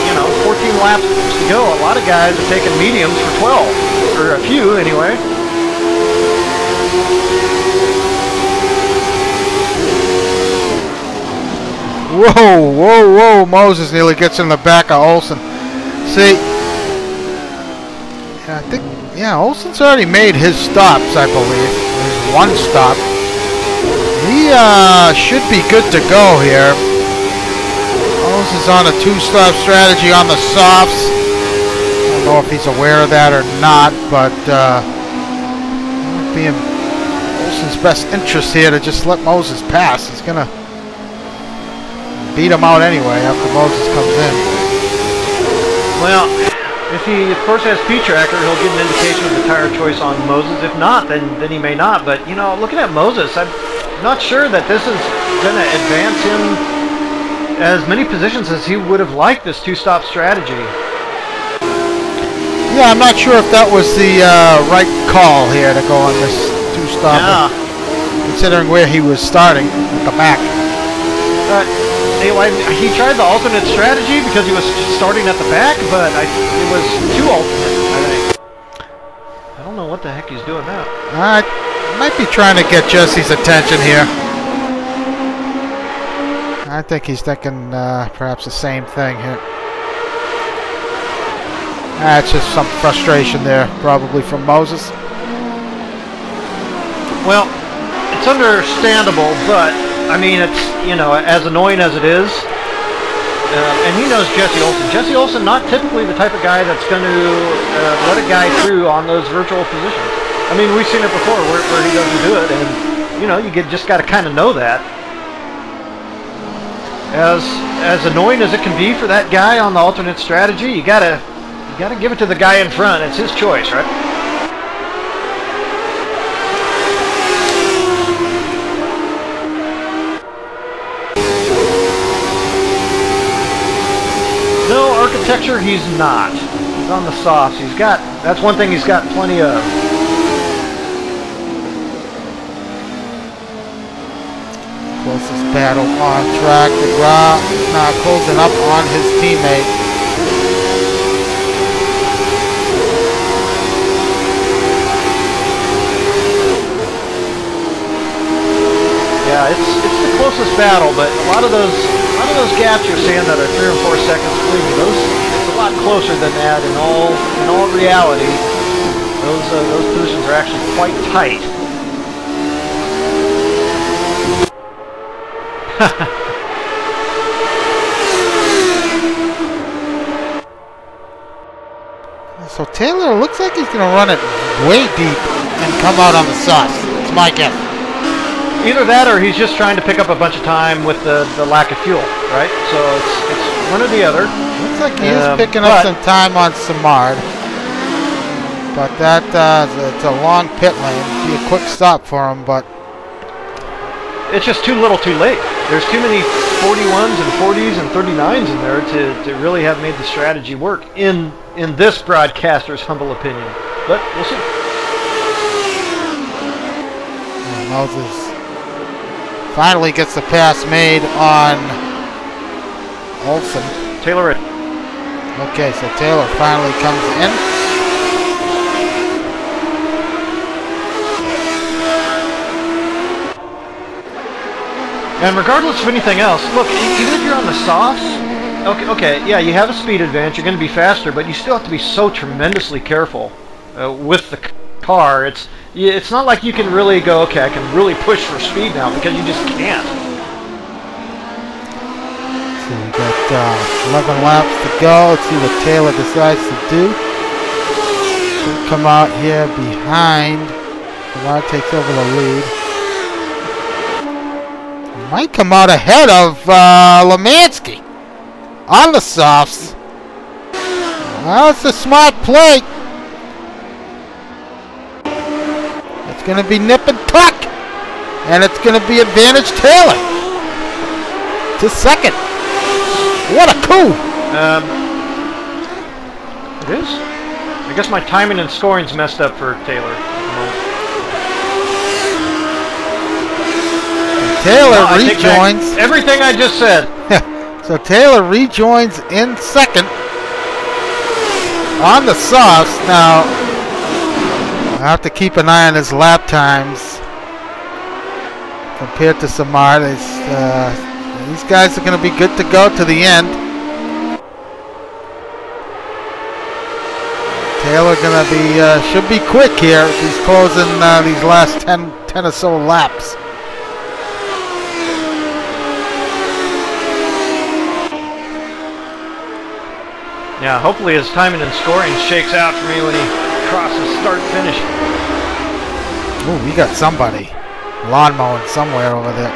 you know, 14 laps to go. A lot of guys are taking mediums for 12, or a few anyway. Whoa, whoa, whoa! Moses nearly gets in the back of Olsen. See, I think, yeah, Olsen's already made his stops, I believe. His 1 stop. He should be good to go here. Moses on a 2-stop strategy on the softs. I don't know if he's aware of that or not, but it being Olsen's best interest here to just let Moses pass. He's gonna beat him out anyway after Moses comes in. Well, if he, of course, has P-Tracker, he'll get an indication of the tire choice on Moses. If not, then he may not. But, you know, looking at Moses, I'm not sure that this is going to advance him as many positions as he would have liked this 2-stop strategy. Yeah, I'm not sure if that was the right call here to go on this 2-stop. Yeah. Considering where he was starting at the back. He tried the alternate strategy because he was starting at the back, but it was too alternate, I think. I don't know what the heck he's doing now. Might be trying to get Jesse's attention here. I think he's thinking perhaps the same thing here. It's just some frustration there, probably from Moses. Well, it's understandable, but I mean, it's, you know, as annoying as it is, and he knows Jesse Olsen. Jesse Olsen, not typically the type of guy that's going to let a guy through on those virtual positions. I mean, we've seen it before where he doesn't do it, and, you know, you just got to kind of know that. As annoying as it can be for that guy on the alternate strategy, you gotta give it to the guy in front. It's his choice, right? No, architecture he's not. He's on the softs. That's one thing he's got plenty of. Closest battle on track. DeGraw now closing up on his teammate. Yeah, it's the closest battle, but a lot of those gaps you're seeing that are 3 or 4 seconds between it's a lot closer than that. In all reality, those positions are actually quite tight. So Taylor looks like he's going to run it way deep and come out on the sauce. It's my guess. Either that or he's just trying to pick up a bunch of time with the lack of fuel, right? So it's one or the other. Looks like he is picking up some time on Simard. But it's a long pit lane. Be a quick stop for him, but it's just too little too late. There's too many 41s and 40s and 39s in there to really have made the strategy work, in this broadcaster's humble opinion. But we'll see. Moses finally gets the pass made on Olsen. Taylor. Okay, so Taylor finally comes in. And regardless of anything else, look, even if you're on the softs, okay, yeah, you have a speed advantage, you're going to be faster, but you still have to be so tremendously careful with the car. It's not like you can really go, okay, I can really push for speed now, because you just can't. So we got 11 laps to go. Let's see what Taylor decides to do. He'll come out here behind. Simard takes over the lead. Might come out ahead of Lemansky on the softs. Well, it's a smart play. It's going to be nip and tuck. And it's going to be advantage Taylor to second. What a coup! It is. I guess my timing and scoring's messed up for Taylor. Taylor rejoins. Everything I just said. So Taylor rejoins in second on the softs. Now, I have to keep an eye on his lap times compared to Simard. These guys are going to be good to go to the end. Taylor going to be should be quick here. He's closing these last 10 or so laps. Yeah, hopefully his timing and scoring shakes out for me when he crosses start-finish. Oh, we got somebody lawn mowing somewhere over there.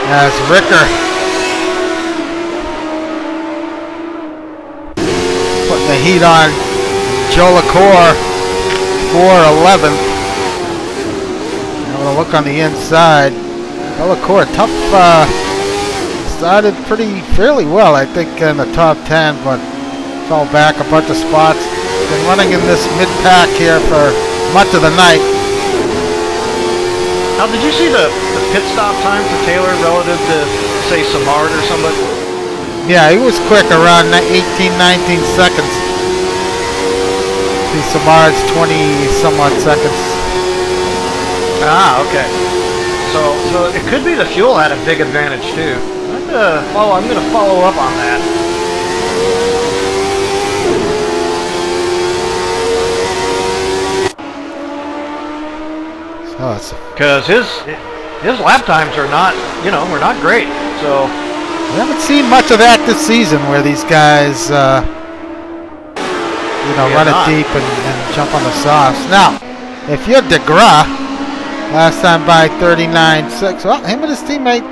That's Ricker. Putting the heat on Joe LaCour for 11th. Having a look on the inside. Joe LaCour, tough, started fairly well, I think, in the top 10, but fell back a bunch of spots. Been running in this mid-pack here for much of the night. Now, did you see the pit stop time for Taylor relative to, say, Simard or somebody? Yeah, he was quick, around 18, 19 seconds. See, Simard's 20-some-odd seconds. Ah, okay. So it could be the fuel had a big advantage, too. I'm going to follow up on that. Because his lap times are not, we're not great. So we haven't seen much of that this season, where these guys, run it deep and jump on the softs. Now, if you're DeGraw, last time by 39.6. Well, him and his teammate,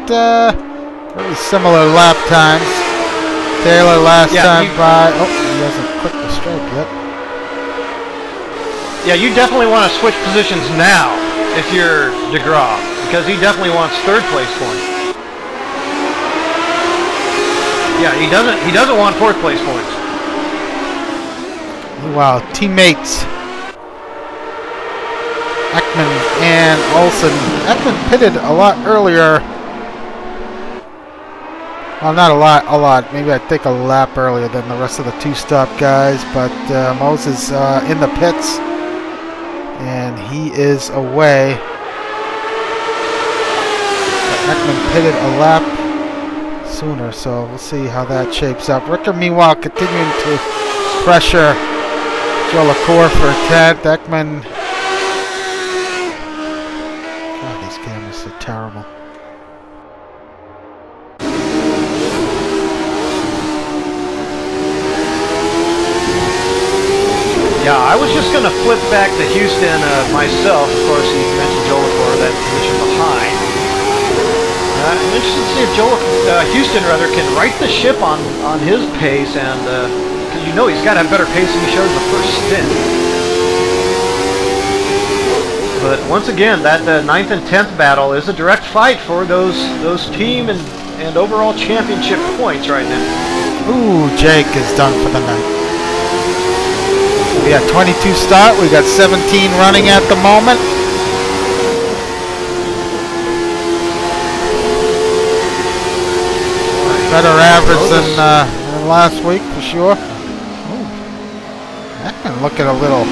really similar lap times. Taylor last time by. Oh, he hasn't quit the stroke yet. Yeah, you definitely want to switch positions now if you're DeGraw, because he definitely wants third place points. Yeah, he doesn't want fourth place points. Wow, teammates Ekman and Olsen. Ekman pitted a lot earlier. Well, not a lot. Maybe I think a lap earlier than the rest of the two-stop guys. But Moses in the pits, and he is away. But Ekman pitted a lap sooner, so we'll see how that shapes up. Ricker, meanwhile, continuing to pressure Joe LaCour for 10th. Ekman. God, these cameras are terrible. Yeah, I was just going to flip back to Houston myself. Of course, you mentioned Joe LaCour, that position behind. I'm interested to see if Houston can right the ship on his pace, and because he's got to have better pace than he showed in the first stint. But once again, that 9th and 10th battle is a direct fight for those team and and overall championship points right now. Ooh, Jake is done for the night. We got 22 start. We got 17 running at the moment. Better average than last week for sure. I'm looking a little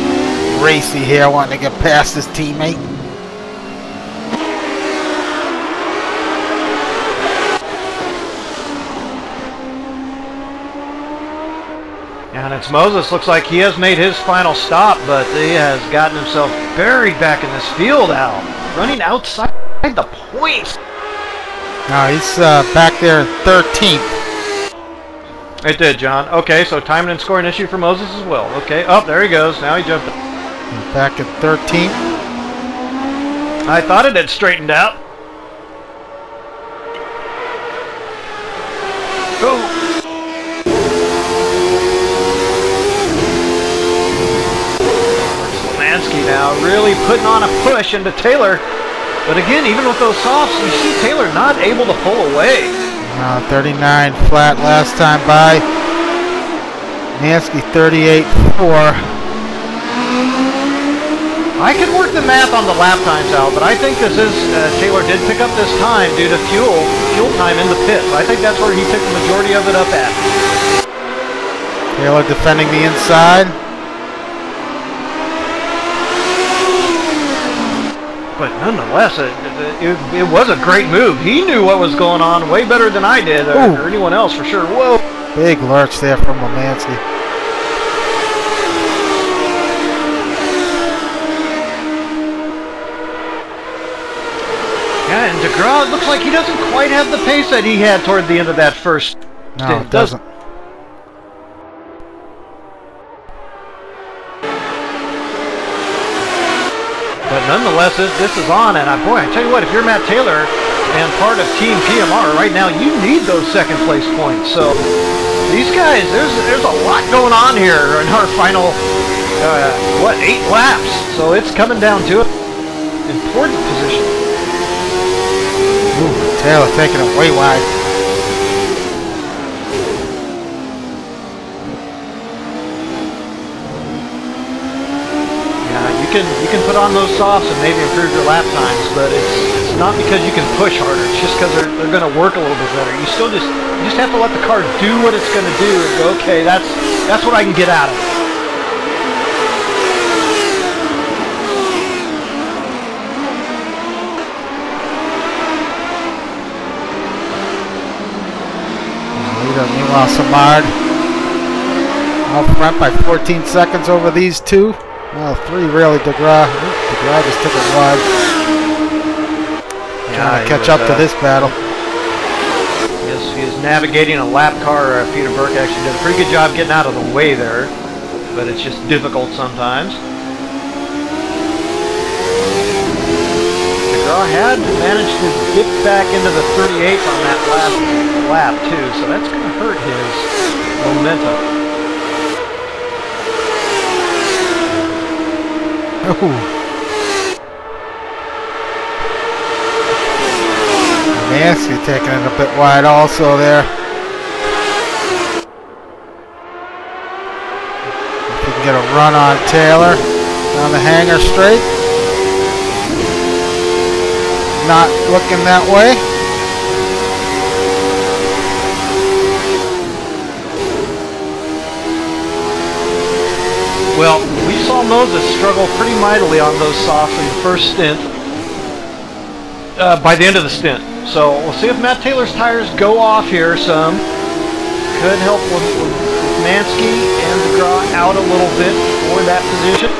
racy here, wanting to get past his teammate. And it's Moses. Looks like he has made his final stop, but he has gotten himself buried back in this field, Al. Running outside the points. No, he's back there 13th. It did, John. Okay, so timing and scoring issue for Moses as well. Okay, oh, there he goes. Now he jumped up. He's back at 13th. I thought it had straightened out. Oh. Now really putting on a push into Taylor, but again, even with those softs, you see Taylor not able to pull away. 39 flat last time by. Mansky 38.4. I could work the math on the lap times out, but I think this is Taylor did pick up this time due to fuel time in the pit. I think that's where he picked the majority of it up at. Taylor defending the inside. But nonetheless, it was a great move. He knew what was going on way better than I did, or anyone else for sure. Whoa! Big lurch there from Mansky. Yeah, and DeGraw looks like he doesn't quite have the pace that he had toward the end of that first No, stint, it doesn't. But nonetheless, this is on, and boy, I tell you what, if you're Matt Taylor and part of Team PMR right now, you need those second place points. So these guys, there's a lot going on here in our final, 8 laps. So it's coming down to it. Important position. Ooh, Taylor taking it way wide. You can put on those softs and maybe improve your lap times, but it's not because you can push harder. It's just because they're going to work a little bit better. You just have to let the car do what it's going to do and go, okay, that's what I can get out of it. Meanwhile, Simard out front by 14 seconds over these two. Well, 3 really, DeGraw. DeGraw just took it wide. Trying to catch up to this battle. He is navigating a lap car. Peter Burke actually did a pretty good job getting out of the way there, but it's just difficult sometimes. DeGraw had managed to dip back into the 38th on that last lap too, so that's going to hurt his momentum. Mansky taking it a bit wide also there. If you can get a run on Taylor down the hanger straight. Not looking that way. Well, we saw Moses struggle pretty mightily on those softs in the first stint, by the end of the stint. So we'll see if Matt Taylor's tires go off here some. Could help with Mansky and DeGraw out a little bit for that position.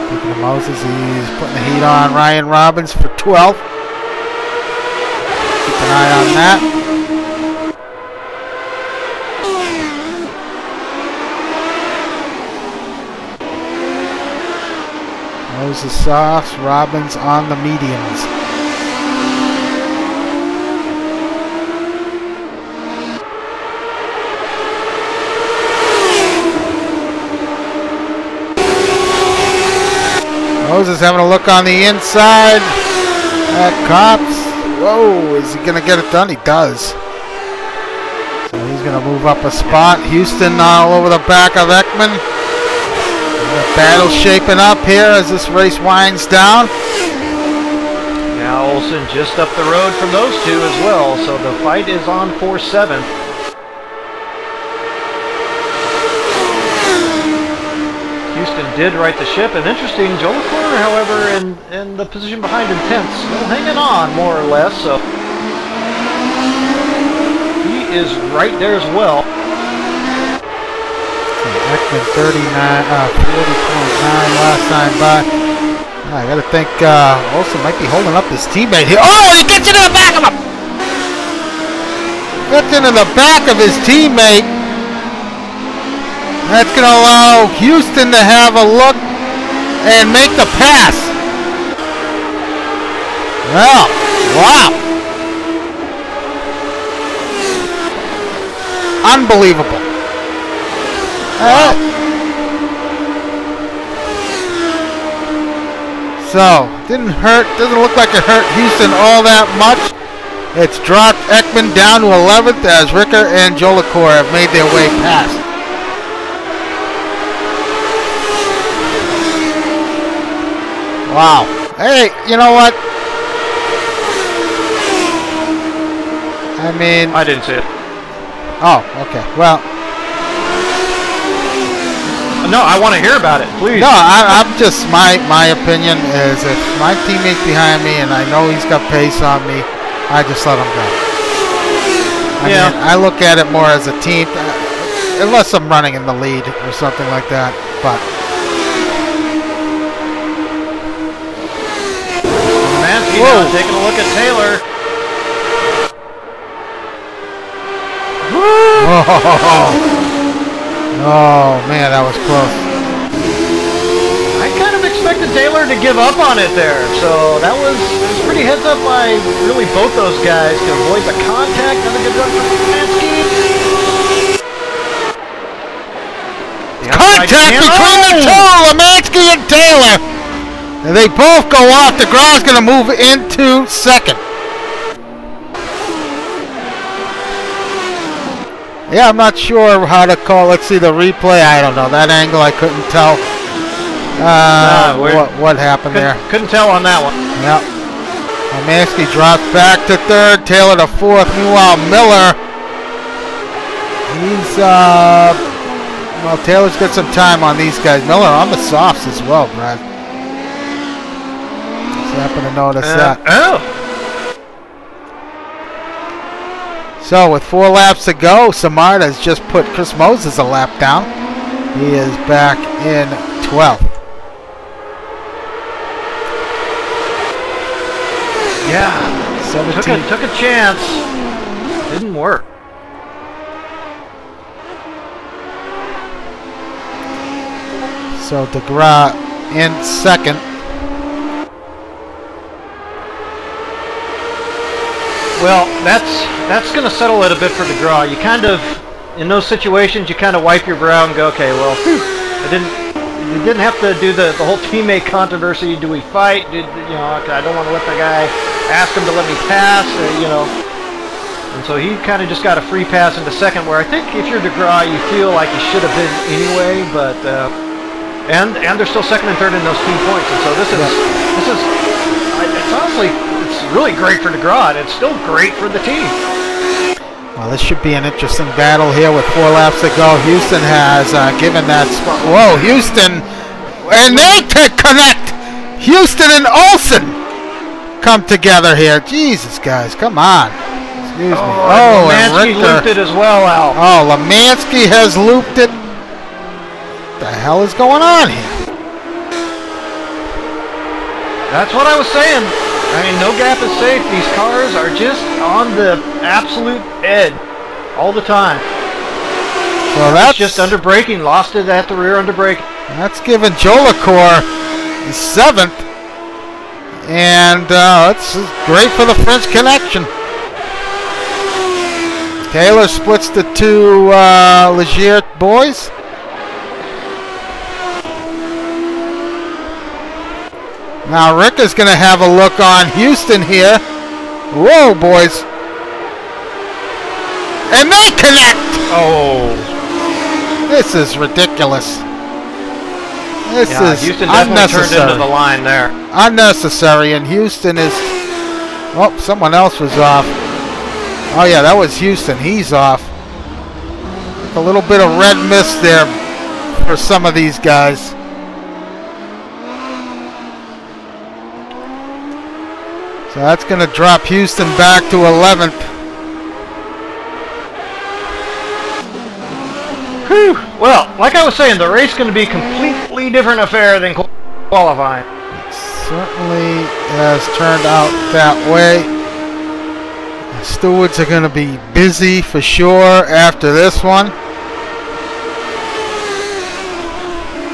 Speaking of Moses, he's putting the heat on Ryan Robbins for 12th. Keep an eye on that. Moses softs, Robbins on the mediums. Moses having a look on the inside at Cops. Whoa, is he going to get it done? He does. So he's going to move up a spot. Houston all over the back of Ekman. The battle's shaping up here as this race winds down. Now Olsen just up the road from those two as well, so the fight is on for 7th. Houston did right the ship, and interesting, Joe Leclerc, however, in the position behind in 10th, still hanging on more or less, so he is right there as well. Ekman 40.9 last time by. I gotta think Olsen might be holding up his teammate here. Oh, he gets into the back of him! Gets into the back of his teammate. That's gonna allow Houston to have a look and make the pass. Well, wow. Unbelievable. So, didn't hurt, doesn't look like it hurt Houston all that much. It's dropped Ekman down to 11th as Ricker and Jolicoeur have made their way past. Wow. Hey, you know what? I mean... I didn't see it. Oh, okay. Well... No, I want to hear about it, please. No, I'm just, my opinion is if my teammate's behind me and I know he's got pace on me, I just let him go. I mean, I look at it more as a team, unless I'm running in the lead or something like that, but. Mansky now taking a look at Taylor. Oh man, that was close. I kind of expected Taylor to give up on it there, so that was pretty heads up by really both those guys to avoid the contact. Another good run from Mansky. Contact between the two, Lemansky and Taylor. And they both go off. DeGraw's going to move into second. Yeah, I'm not sure how to call. Let's see the replay. I don't know. That angle I couldn't tell what happened there. Couldn't tell on that one. Yep. Lemansky drops back to third. Taylor to fourth. Meanwhile, Miller. He's, well, Taylor's got some time on these guys. Miller on the softs as well, Brad. Just happen to notice that. Oh. So with 4 laps to go, Simard has just put Chris Moses a lap down. He is back in 12th. Yeah, 17. took a chance. Didn't work. So DeGraw in second. Well, that's going to settle it a bit for DeGraw. You kind of, in those situations, you kind of wipe your brow and go, okay, well, you didn't have to do the whole teammate controversy. Do we fight? You know, I don't want to let the guy ask him to let me pass, you know. And so he kind of just got a free pass into second, where I think if you're DeGraw, you feel like you should have been anyway, but and they're still second and third in those team points. And so this is it's honestly, it's really great for DeGraw, and it's still great for the team. Well, this should be an interesting battle here with 4 laps to go. Houston has given that spot. Whoa, Houston, and they connect. Houston and Olsen come together here. Jesus, guys, come on. Excuse me. Oh, and Lemansky looped it as well, Al. Oh, Lemansky has looped it. What the hell is going on here? That's what I was saying. I mean, no gap is safe. These cars are just on the absolute edge all the time. Well, that's just under braking. Lost it at the rear under braking. That's given Jolicoeur 7th. And it's great for the French connection. Taylor splits the 2 Legier boys. Now Rick is going to have a look on Houston here. Whoa, boys. And they connect! Oh. This is ridiculous. This is Houston definitely turned into the unnecessary. line there. Unnecessary, and Houston is... Oh, someone else was off. Oh yeah, that was Houston. He's off. A little bit of red mist there for some of these guys. So that's going to drop Houston back to 11th. Whew. Well, like I was saying, the race is going to be a completely different affair than qualifying. It certainly has turned out that way. The stewards are going to be busy for sure after this one.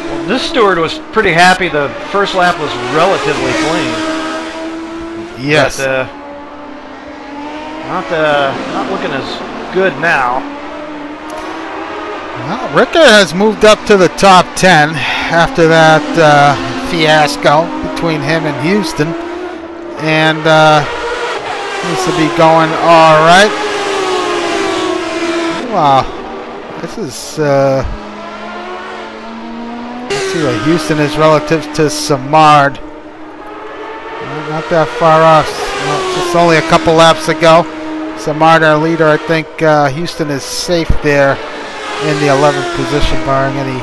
Well, this steward was pretty happy the first lap was relatively clean. Yes. But, not looking as good now. Well, Ricker has moved up to the top 10 after that fiasco between him and Houston, and seems to be going all right. Wow, this is let's see what Houston is relative to Simard. Not that far off. Well, just only a couple laps ago. Simard, our leader, I think Houston is safe there in the 11th position, barring any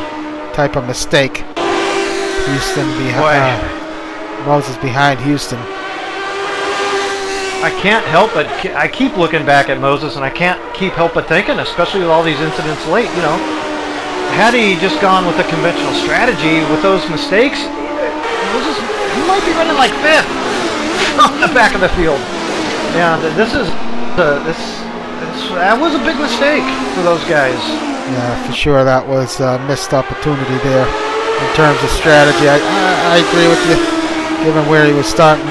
type of mistake. Houston behind. Moses behind Houston. I can't help but I keep looking back at Moses, and I can't keep help but thinking, especially with all these incidents late. You know, had he just gone with a conventional strategy with those mistakes, Moses, he might be running like 5th on the back of the field. Yeah, that was a big mistake for those guys. Yeah, for sure, that was a missed opportunity there in terms of strategy. I agree with you, given where he was starting.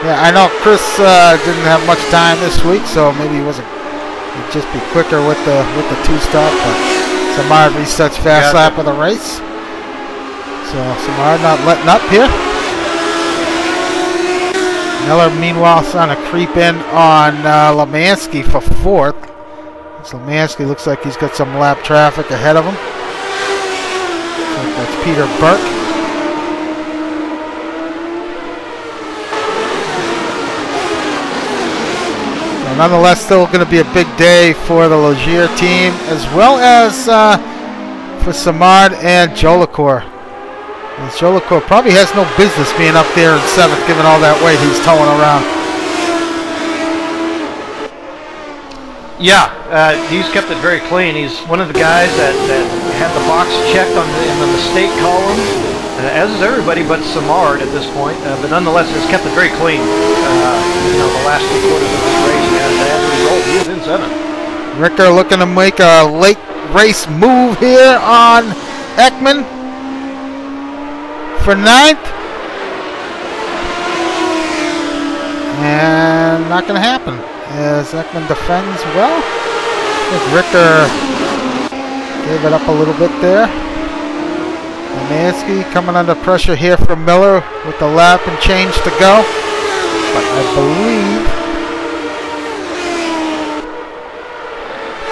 Yeah, I know Chris didn't have much time this week, so maybe he'd just be quicker with the two-stop. But Simard resets fast lap of the race. So Simard not letting up here. Miller, meanwhile, trying to creep in on Lemansky for 4th. So Lemansky looks like he's got some lap traffic ahead of him. So that's Peter Burke. So nonetheless, still going to be a big day for the Logier team, as well as for Simard and Jolicoeur. And Jolicoeur probably has no business being up there in 7th, given all that weight he's towing around. Yeah, he's kept it very clean. He's one of the guys that had the box checked in the mistake column, as is everybody but Simard at this point. But nonetheless, has kept it very clean. The last 3 quarters of this race, and as a result, he is in 7th. Ricker looking to make a late race move here on Ekman for 9th, and not going to happen as Ekman defends well. I think Ricker gave it up a little bit there. Lemansky coming under pressure here from Miller with the lap and change to go, but I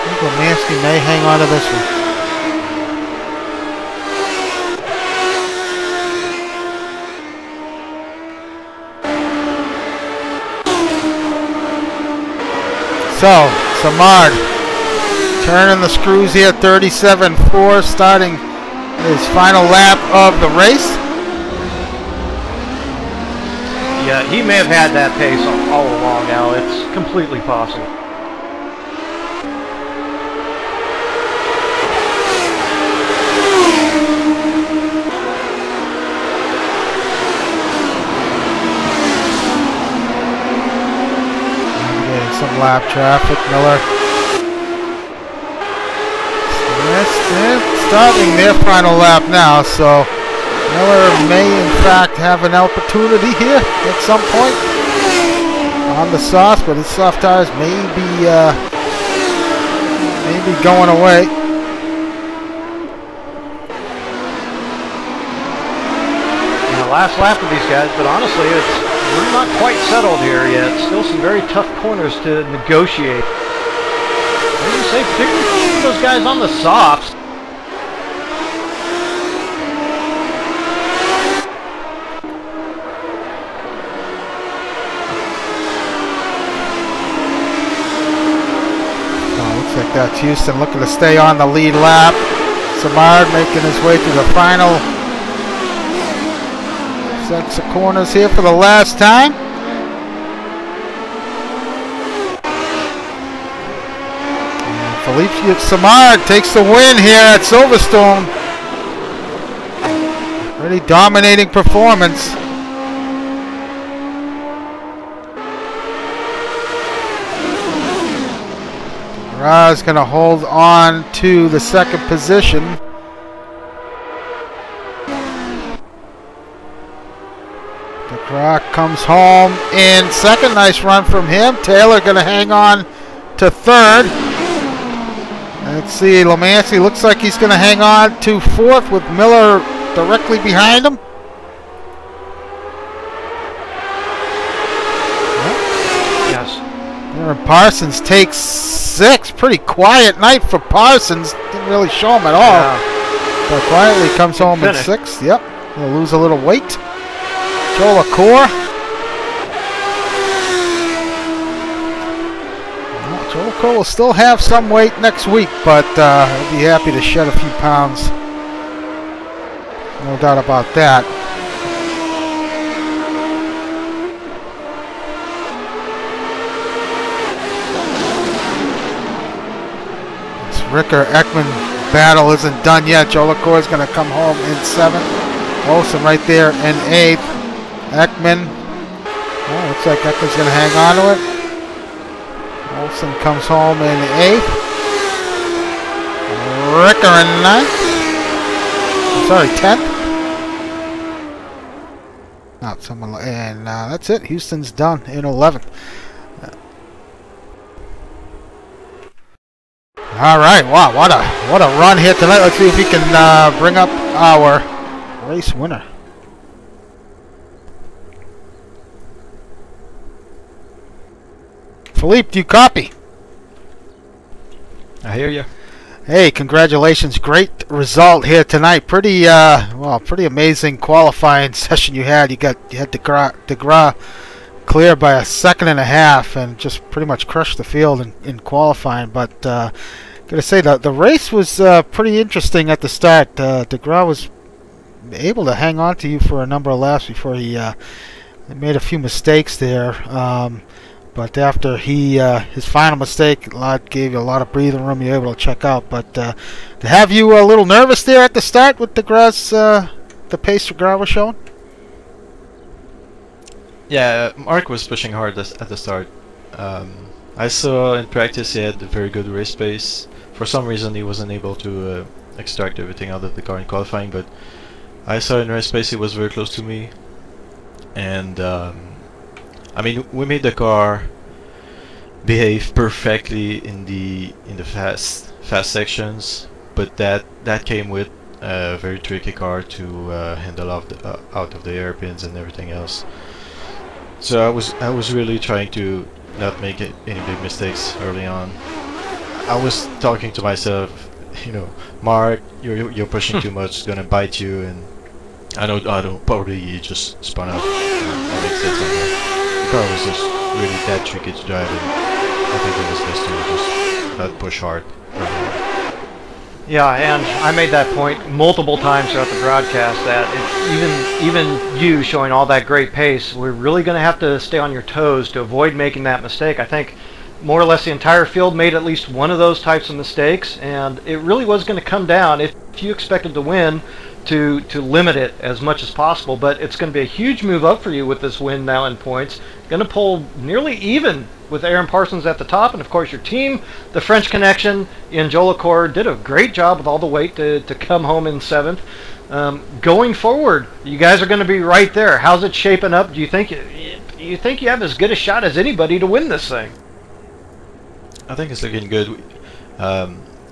think Lemansky may hang on to this one. So, Simard turning the screws here, 37.4, starting his final lap of the race. Yeah, he may have had that pace all along now. It's completely possible. Some lap traffic. Miller starting their final lap now, so Miller may in fact have an opportunity here at some point on the softs, but his soft tires may be going away. A last lap of these guys, but honestly, we're not quite settled here yet. Still some very tough corners to negotiate. What do you say, particularly those guys on the softs? Looks like that's Houston looking to stay on the lead lap. Simard making his way through the final sets of corners here for the last time. And Philippe Simard takes the win here at Silverstone. Pretty dominating performance. Is going to hold on to the second position. DeGraw comes home in second. Nice run from him. Taylor going to hang on to third. Let's see, Lemancey looks like he's going to hang on to fourth with Miller directly behind him. Aaron Parsons takes sixth. Pretty quiet night for Parsons. Didn't really show him at all. Yeah. But quietly comes home in sixth. Yep. He'll lose a little weight. Joe LaCour. Well, Joe LaCour will still have some weight next week, but he'll be happy to shed a few pounds. No doubt about that. Ricker-Ekman battle isn't done yet. Joe LaCour is going to come home in seventh. Olsen right there in eighth. Ekman. Oh, looks like Ekman's going to hang on to it. Olsen comes home in eighth. Ricker in ninth. I'm sorry, 10th. And that's it. Houston's done in 11th. All right, wow, what a run here tonight. Let's see if we can bring up our race winner. Philippe, do you copy? I hear you. Hey, congratulations! Great result here tonight. Pretty pretty amazing qualifying session you had. You had DeGraw clear by a second and a half, and just pretty much crushed the field in qualifying. But gotta say that the race was pretty interesting at the start. DeGraw was able to hang on to you for a number of laps before he made a few mistakes there. But after his final mistake, gave you a lot of breathing room. You were able to check out. But to have you a little nervous there at the start with DeGraw's the pace DeGraw was showing. Yeah, Mark was pushing hard at the start. I saw in practice he had a very good race pace. For some reason he wasn't able to extract everything out of the car in qualifying, but I saw in race pace he was very close to me. And I mean, we made the car behave perfectly in the fast sections, but that came with a very tricky car to handle out of the hairpins and everything else. So I was really trying to not make any big mistakes early on. I was talking to myself, you know, Mark, you're pushing too much, it's gonna bite you, and I don't probably you just spun out. That makes sense on that. The car was just really that tricky to drive, and I think it was best to just not push hard early on. Yeah, and I made that point multiple times throughout the broadcast that even you showing all that great pace, we're really going to have to stay on your toes to avoid making that mistake. I think more or less the entire field made at least one of those types of mistakes, and it really was going to come down, if you expected to win, to limit it as much as possible. But it's going to be a huge move up for you with this win now in points. Going to pull nearly even with Aaron Parsons at the top, and of course your team, the French Connection in Joe LaCour, did a great job with all the weight to come home in 7th. Going forward, you guys are going to be right there. How's it shaping up? Do you think you have as good a shot as anybody to win this thing? I think it's looking good.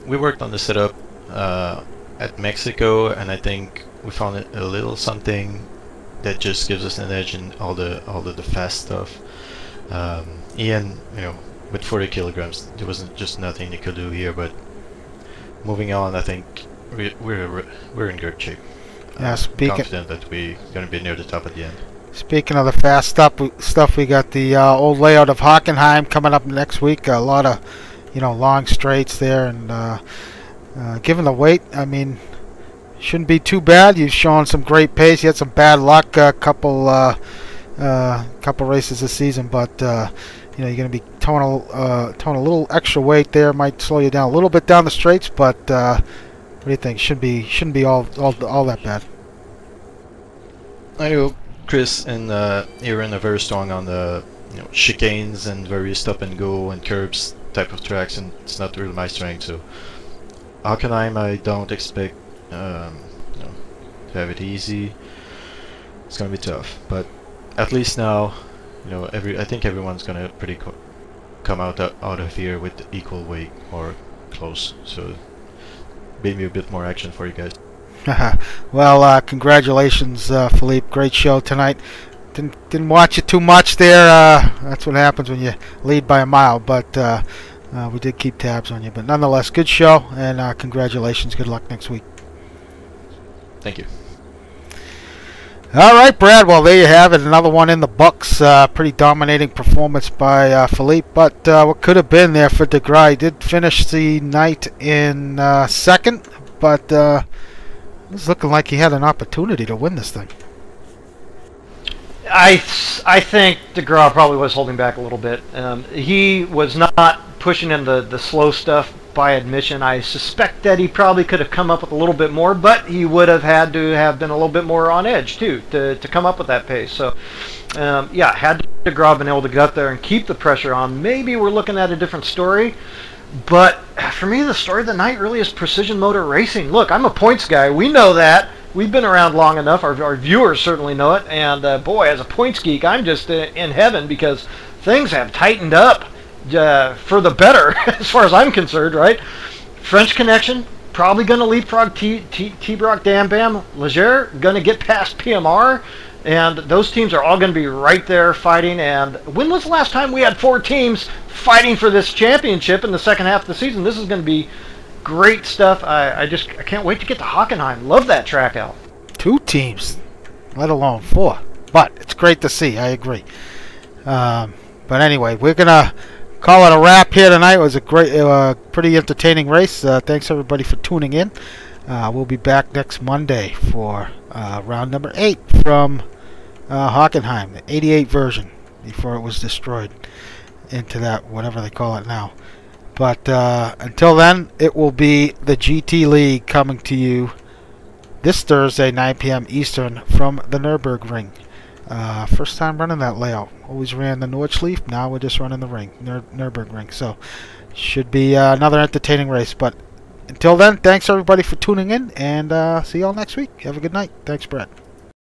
We worked on the setup at Mexico, and I think we found a little something that just gives us an edge in all the fast stuff. Ian, you know, with 40 kilograms, there wasn't just nothing he could do here. But moving on, I think we're in good shape. Yeah, Confident that we're going to be near the top at the end. Speaking of the fast stuff, we got the old layout of Hockenheim coming up next week. A lot of, you know, long straights there, and given the weight, I mean, shouldn't be too bad. You've shown some great pace. You had some bad luck couple races this season, but you know, you're going to be towing a little extra weight there. Might slow you down a little bit down the straights, but what do you think? Shouldn't be all that bad. I know Chris and Aaron are very strong on the, you know, chicanes and very stop and go and curbs type of tracks, and it's not really my strength. So Hockenheim, I don't expect you know, to have it easy. It's gonna be tough, but at least now, you know, I think everyone's gonna come out of here with equal weight or close. So maybe a bit more action for you guys. Well, congratulations, Philippe. Great show tonight. Didn't watch it too much there. That's what happens when you lead by a mile. But we did keep tabs on you. But nonetheless, good show, and congratulations. Good luck next week. Thank you. All right, Brad. Well, there you have it. Another one in the books. Pretty dominating performance by Philippe. But what could have been there for DeGraw. He did finish the night in second, but it was looking like he had an opportunity to win this thing. I think DeGraw probably was holding back a little bit. He was not pushing in the slow stuff by admission. I suspect that he probably could have come up with a little bit more, but he would have had to have been a little bit more on edge too to come up with that pace. So yeah, had DeGraw been able to get up there and keep the pressure on, maybe we're looking at a different story. But for me, the story of the night really is precision motor racing. Look, I'm a points guy. We know that. We've been around long enough. Our viewers certainly know it. And boy, as a points geek, I'm just in heaven because things have tightened up for the better as far as I'm concerned, right? French Connection, probably going to leapfrog T-Brock Dam Bam. Leger, going to get past PMR. And those teams are all going to be right there fighting. And when was the last time we had 4 teams fighting for this championship in the second half of the season? This is going to be great stuff. I can't wait to get to Hockenheim. Love that track out. 2 teams, let alone 4. But it's great to see. I agree. But anyway, we're going to call it a wrap here tonight. It was a great, pretty entertaining race. Thanks everybody for tuning in. We'll be back next Monday for round number 8 from Hockenheim, the 88 version, before it was destroyed into that whatever they call it now. But until then, it will be the GT League coming to you this Thursday, 9 p.m. Eastern, from the Nürburgring. First time running that layout. Always ran the Nordschleife. Now we're just running the ring, Nürburgring. So should be another entertaining race. But until then, thanks everybody for tuning in, and see you all next week. Have a good night. Thanks, Brett.